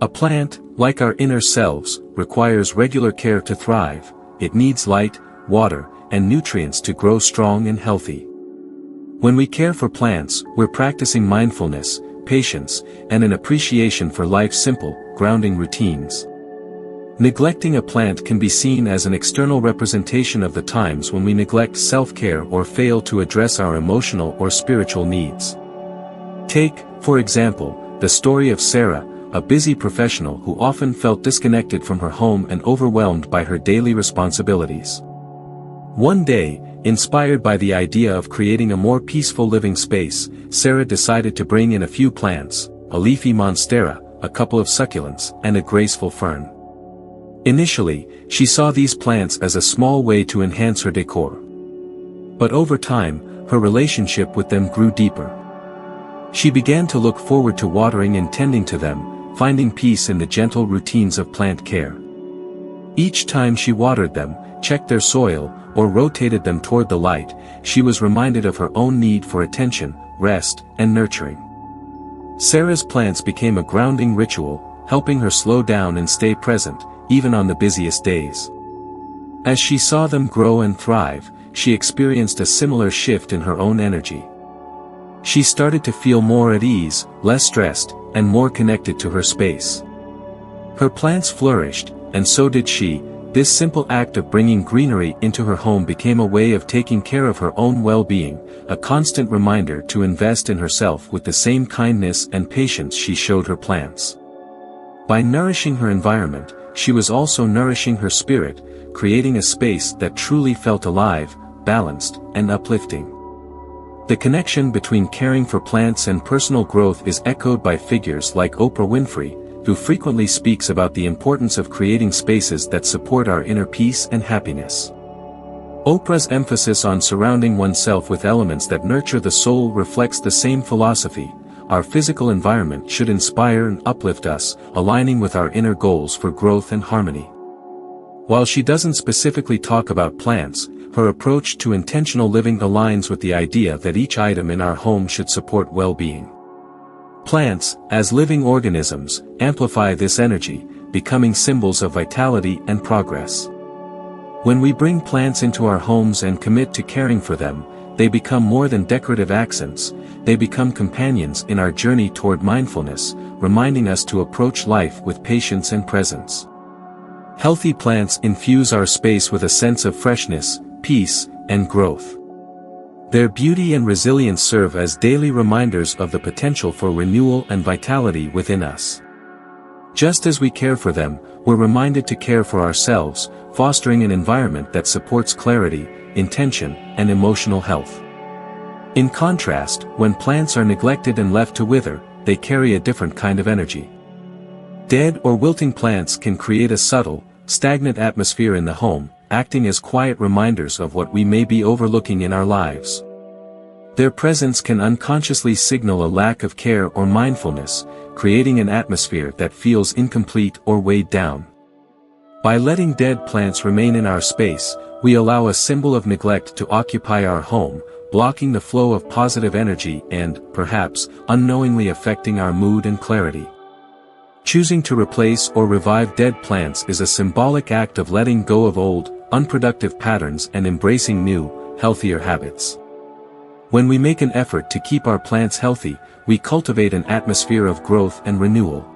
A plant, like our inner selves, requires regular care to thrive. It needs light, water, and nutrients to grow strong and healthy. When we care for plants, we're practicing mindfulness, patience, and an appreciation for life's simple, grounding routines. Neglecting a plant can be seen as an external representation of the times when we neglect self-care or fail to address our emotional or spiritual needs. Take, for example, the story of Sarah, a busy professional who often felt disconnected from her home and overwhelmed by her daily responsibilities. One day, inspired by the idea of creating a more peaceful living space, Sarah decided to bring in a few plants: a leafy monstera, a couple of succulents, and a graceful fern. Initially, she saw these plants as a small way to enhance her decor. But over time, her relationship with them grew deeper. She began to look forward to watering and tending to them, finding peace in the gentle routines of plant care. Each time she watered them, checked their soil, or rotated them toward the light, she was reminded of her own need for attention, rest, and nurturing. Sarah's plants became a grounding ritual, helping her slow down and stay present, even on the busiest days. As she saw them grow and thrive, she experienced a similar shift in her own energy. She started to feel more at ease, less stressed, and more connected to her space. Her plants flourished, and so did she. This simple act of bringing greenery into her home became a way of taking care of her own well-being, a constant reminder to invest in herself with the same kindness and patience she showed her plants. By nourishing her environment, she was also nourishing her spirit, creating a space that truly felt alive, balanced, and uplifting. The connection between caring for plants and personal growth is echoed by figures like Oprah Winfrey, who frequently speaks about the importance of creating spaces that support our inner peace and happiness. Oprah's emphasis on surrounding oneself with elements that nurture the soul reflects the same philosophy. Our physical environment should inspire and uplift us, aligning with our inner goals for growth and harmony. While she doesn't specifically talk about plants, her approach to intentional living aligns with the idea that each item in our home should support well-being. Plants, as living organisms, amplify this energy, becoming symbols of vitality and progress. When we bring plants into our homes and commit to caring for them, they become more than decorative accents. They become companions in our journey toward mindfulness, reminding us to approach life with patience and presence. Healthy plants infuse our space with a sense of freshness, peace, and growth. Their beauty and resilience serve as daily reminders of the potential for renewal and vitality within us. Just as we care for them, we're reminded to care for ourselves, fostering an environment that supports clarity, intention, and emotional health. In contrast, when plants are neglected and left to wither, they carry a different kind of energy. Dead or wilting plants can create a subtle, stagnant atmosphere in the home, acting as quiet reminders of what we may be overlooking in our lives. Their presence can unconsciously signal a lack of care or mindfulness, creating an atmosphere that feels incomplete or weighed down. By letting dead plants remain in our space, we allow a symbol of neglect to occupy our home, blocking the flow of positive energy and, perhaps, unknowingly affecting our mood and clarity. Choosing to replace or revive dead plants is a symbolic act of letting go of old, unproductive patterns and embracing new, healthier habits. When we make an effort to keep our plants healthy, we cultivate an atmosphere of growth and renewal.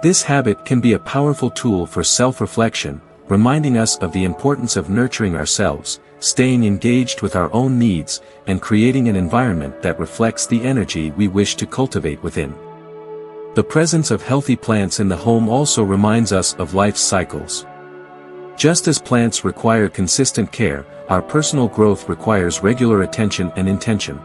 This habit can be a powerful tool for self-reflection, reminding us of the importance of nurturing ourselves, staying engaged with our own needs, and creating an environment that reflects the energy we wish to cultivate within. The presence of healthy plants in the home also reminds us of life's cycles. Just as plants require consistent care, our personal growth requires regular attention and intention.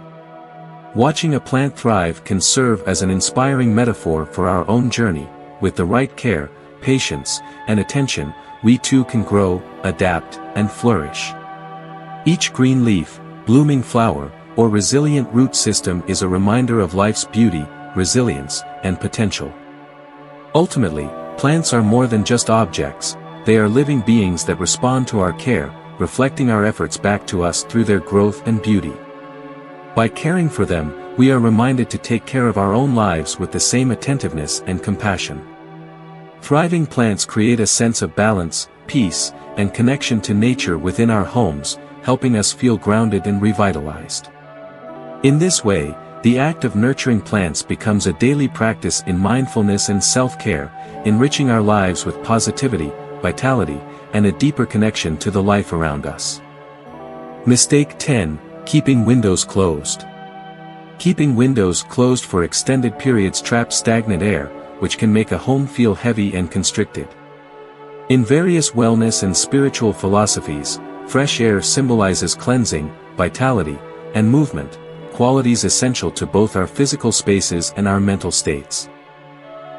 Watching a plant thrive can serve as an inspiring metaphor for our own journey. With the right care, patience, and attention, we too can grow, adapt, and flourish. Each green leaf, blooming flower, or resilient root system is a reminder of life's beauty, resilience, and potential. Ultimately, plants are more than just objects. They are living beings that respond to our care, reflecting our efforts back to us through their growth and beauty. By caring for them, we are reminded to take care of our own lives with the same attentiveness and compassion. Thriving plants create a sense of balance, peace, and connection to nature within our homes, helping us feel grounded and revitalized. In this way, the act of nurturing plants becomes a daily practice in mindfulness and self-care, enriching our lives with positivity, vitality, and a deeper connection to the life around us. Mistake 10. Keeping windows closed. Keeping windows closed for extended periods traps stagnant air, which can make a home feel heavy and constricted. In various wellness and spiritual philosophies, fresh air symbolizes cleansing, vitality, and movement, qualities essential to both our physical spaces and our mental states.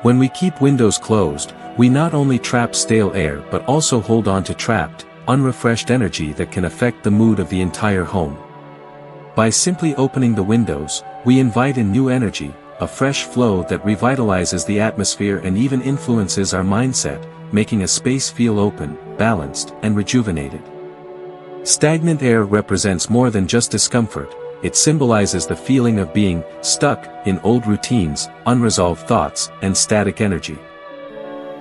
When we keep windows closed, we not only trap stale air but also hold on to trapped, unrefreshed energy that can affect the mood of the entire home. By simply opening the windows, we invite in new energy, a fresh flow that revitalizes the atmosphere and even influences our mindset, making a space feel open, balanced, and rejuvenated. Stagnant air represents more than just discomfort. It symbolizes the feeling of being stuck in old routines, unresolved thoughts, and static energy.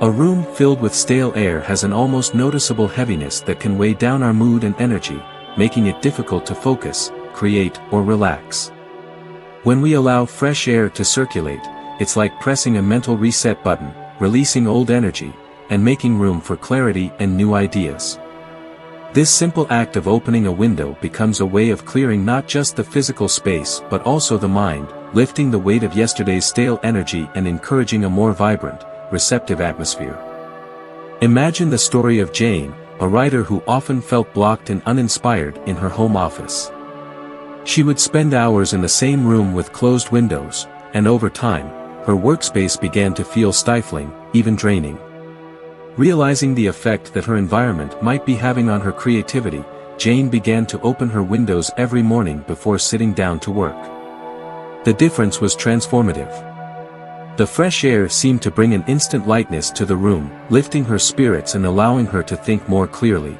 A room filled with stale air has an almost noticeable heaviness that can weigh down our mood and energy, making it difficult to focus, create, or relax. When we allow fresh air to circulate, it's like pressing a mental reset button, releasing old energy, and making room for clarity and new ideas. This simple act of opening a window becomes a way of clearing not just the physical space but also the mind, lifting the weight of yesterday's stale energy and encouraging a more vibrant, receptive atmosphere. Imagine the story of Jane, a writer who often felt blocked and uninspired in her home office. She would spend hours in the same room with closed windows, and over time, her workspace began to feel stifling, even draining. Realizing the effect that her environment might be having on her creativity, Jane began to open her windows every morning before sitting down to work. The difference was transformative. The fresh air seemed to bring an instant lightness to the room, lifting her spirits and allowing her to think more clearly.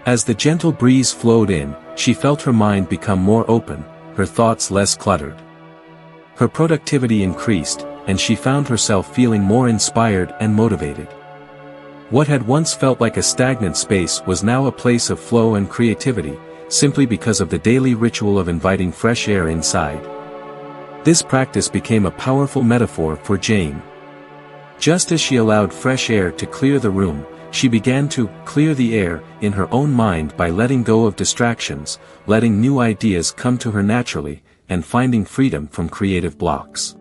As the gentle breeze flowed in, she felt her mind become more open, her thoughts less cluttered. Her productivity increased, and she found herself feeling more inspired and motivated. What had once felt like a stagnant space was now a place of flow and creativity, simply because of the daily ritual of inviting fresh air inside. This practice became a powerful metaphor for Jane. Just as she allowed fresh air to clear the room, she began to clear the air in her own mind by letting go of distractions, letting new ideas come to her naturally, and finding freedom from creative blocks.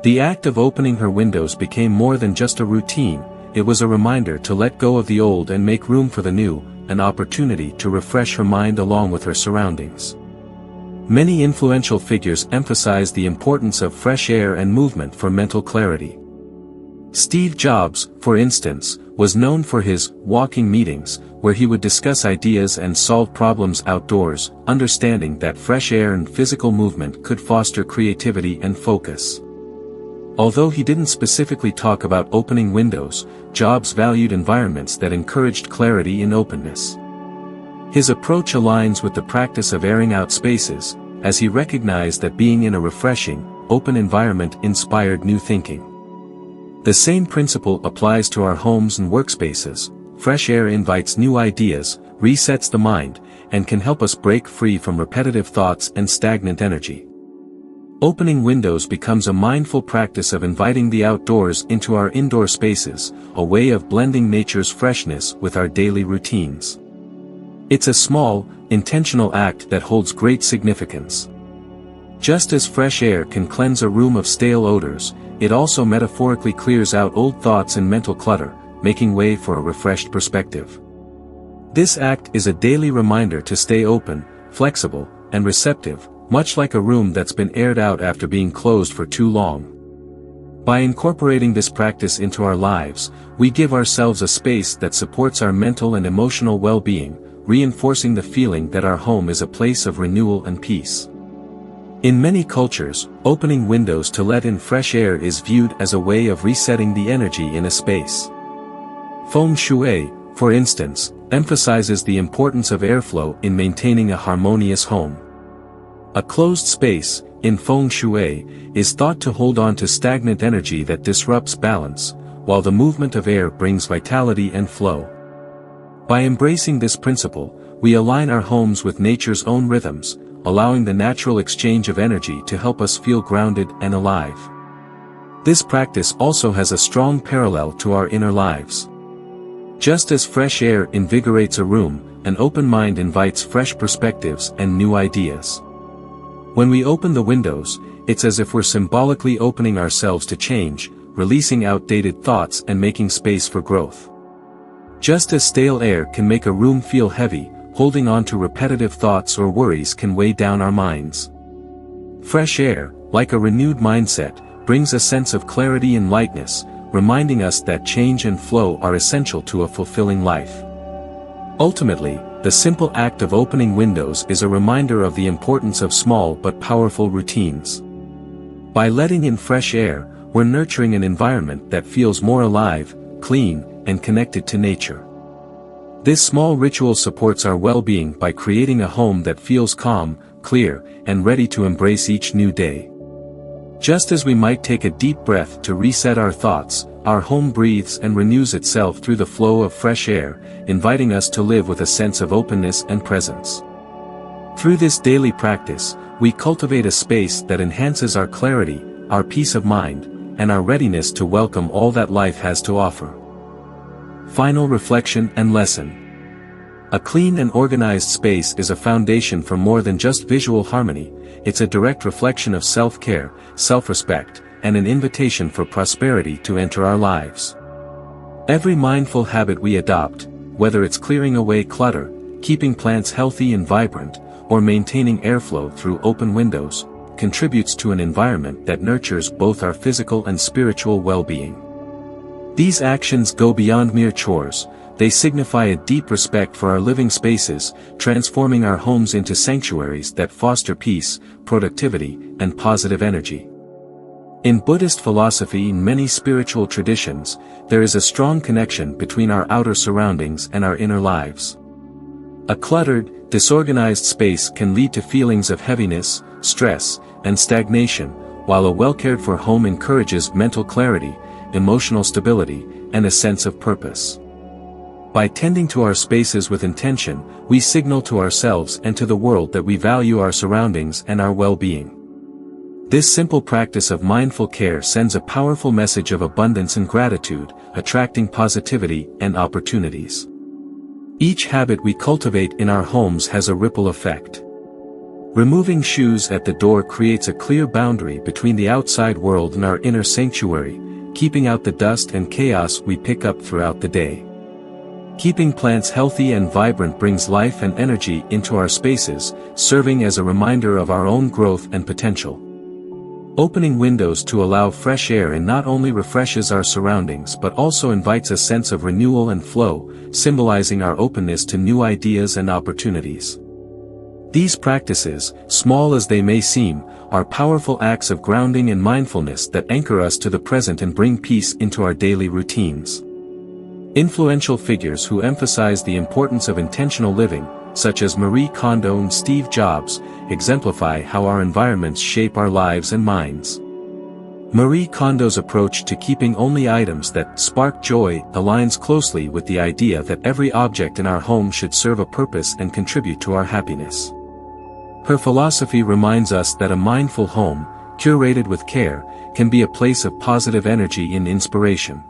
The act of opening her windows became more than just a routine. It was a reminder to let go of the old and make room for the new, an opportunity to refresh her mind along with her surroundings. Many influential figures emphasize the importance of fresh air and movement for mental clarity. Steve Jobs, for instance, was known for his walking meetings, where he would discuss ideas and solve problems outdoors, understanding that fresh air and physical movement could foster creativity and focus. Although he didn't specifically talk about opening windows, Jobs valued environments that encouraged clarity and openness. His approach aligns with the practice of airing out spaces, as he recognized that being in a refreshing, open environment inspired new thinking. The same principle applies to our homes and workspaces. Fresh air invites new ideas, resets the mind, and can help us break free from repetitive thoughts and stagnant energy. Opening windows becomes a mindful practice of inviting the outdoors into our indoor spaces, a way of blending nature's freshness with our daily routines. It's a small, intentional act that holds great significance. Just as fresh air can cleanse a room of stale odors, it also metaphorically clears out old thoughts and mental clutter, making way for a refreshed perspective. This act is a daily reminder to stay open, flexible, and receptive, much like a room that's been aired out after being closed for too long. By incorporating this practice into our lives, we give ourselves a space that supports our mental and emotional well-being, reinforcing the feeling that our home is a place of renewal and peace. In many cultures, opening windows to let in fresh air is viewed as a way of resetting the energy in a space. Feng Shui, for instance, emphasizes the importance of airflow in maintaining a harmonious home. A closed space, in Feng Shui, is thought to hold on to stagnant energy that disrupts balance, while the movement of air brings vitality and flow. By embracing this principle, we align our homes with nature's own rhythms, allowing the natural exchange of energy to help us feel grounded and alive. This practice also has a strong parallel to our inner lives. Just as fresh air invigorates a room, an open mind invites fresh perspectives and new ideas. When we open the windows, it's as if we're symbolically opening ourselves to change, releasing outdated thoughts and making space for growth. Just as stale air can make a room feel heavy, holding on to repetitive thoughts or worries can weigh down our minds. Fresh air, like a renewed mindset, brings a sense of clarity and lightness, reminding us that change and flow are essential to a fulfilling life. Ultimately, the simple act of opening windows is a reminder of the importance of small but powerful routines. By letting in fresh air, we're nurturing an environment that feels more alive, clean, and connected to nature. This small ritual supports our well-being by creating a home that feels calm, clear, and ready to embrace each new day. Just as we might take a deep breath to reset our thoughts, our home breathes and renews itself through the flow of fresh air, inviting us to live with a sense of openness and presence. Through this daily practice, we cultivate a space that enhances our clarity, our peace of mind, and our readiness to welcome all that life has to offer. Final reflection and lesson. A clean and organized space is a foundation for more than just visual harmony. It's a direct reflection of self-care, self-respect, and an invitation for prosperity to enter our lives. Every mindful habit we adopt, whether it's clearing away clutter, keeping plants healthy and vibrant, or maintaining airflow through open windows, contributes to an environment that nurtures both our physical and spiritual well-being. These actions go beyond mere chores. They signify a deep respect for our living spaces, transforming our homes into sanctuaries that foster peace, productivity, and positive energy. In Buddhist philosophy and many spiritual traditions, there is a strong connection between our outer surroundings and our inner lives. A cluttered, disorganized space can lead to feelings of heaviness, stress, and stagnation, while a well-cared-for home encourages mental clarity, emotional stability, and a sense of purpose. By tending to our spaces with intention, we signal to ourselves and to the world that we value our surroundings and our well-being. This simple practice of mindful care sends a powerful message of abundance and gratitude, attracting positivity and opportunities. Each habit we cultivate in our homes has a ripple effect. Removing shoes at the door creates a clear boundary between the outside world and our inner sanctuary, keeping out the dust and chaos we pick up throughout the day. Keeping plants healthy and vibrant brings life and energy into our spaces, serving as a reminder of our own growth and potential. Opening windows to allow fresh air not only refreshes our surroundings but also invites a sense of renewal and flow, symbolizing our openness to new ideas and opportunities. These practices, small as they may seem, are powerful acts of grounding and mindfulness that anchor us to the present and bring peace into our daily routines. Influential figures who emphasize the importance of intentional living, such as Marie Kondo and Steve Jobs, exemplify how our environments shape our lives and minds. Marie Kondo's approach to keeping only items that spark joy aligns closely with the idea that every object in our home should serve a purpose and contribute to our happiness. Her philosophy reminds us that a mindful home, curated with care, can be a place of positive energy and inspiration.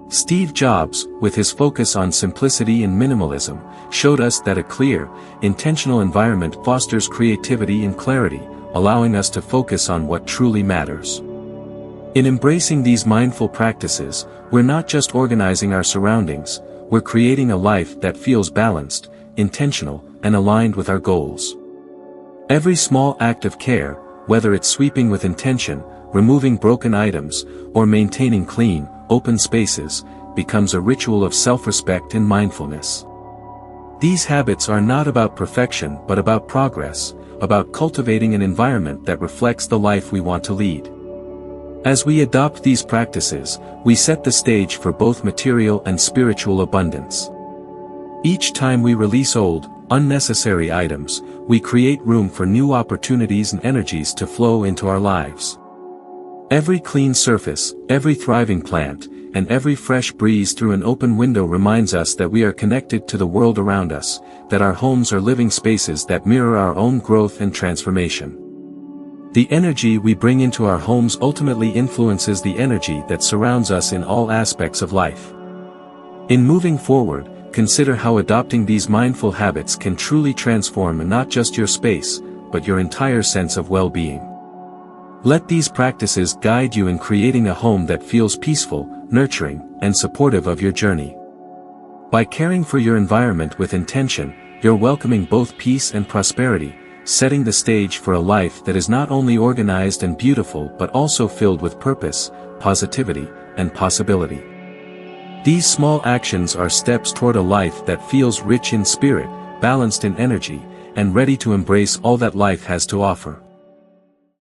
Steve Jobs, with his focus on simplicity and minimalism, showed us that a clear, intentional environment fosters creativity and clarity, allowing us to focus on what truly matters. In embracing these mindful practices, we're not just organizing our surroundings, we're creating a life that feels balanced, intentional, and aligned with our goals. Every small act of care, whether it's sweeping with intention, removing broken items, or maintaining clean, open spaces, becomes a ritual of self-respect and mindfulness. These habits are not about perfection but about progress, about cultivating an environment that reflects the life we want to lead. As we adopt these practices, we set the stage for both material and spiritual abundance. Each time we release old, unnecessary items, we create room for new opportunities and energies to flow into our lives. Every clean surface, every thriving plant, and every fresh breeze through an open window reminds us that we are connected to the world around us, that our homes are living spaces that mirror our own growth and transformation. The energy we bring into our homes ultimately influences the energy that surrounds us in all aspects of life. In moving forward, consider how adopting these mindful habits can truly transform not just your space, but your entire sense of well-being. Let these practices guide you in creating a home that feels peaceful, nurturing, and supportive of your journey. By caring for your environment with intention, you're welcoming both peace and prosperity, setting the stage for a life that is not only organized and beautiful but also filled with purpose, positivity, and possibility. These small actions are steps toward a life that feels rich in spirit, balanced in energy, and ready to embrace all that life has to offer.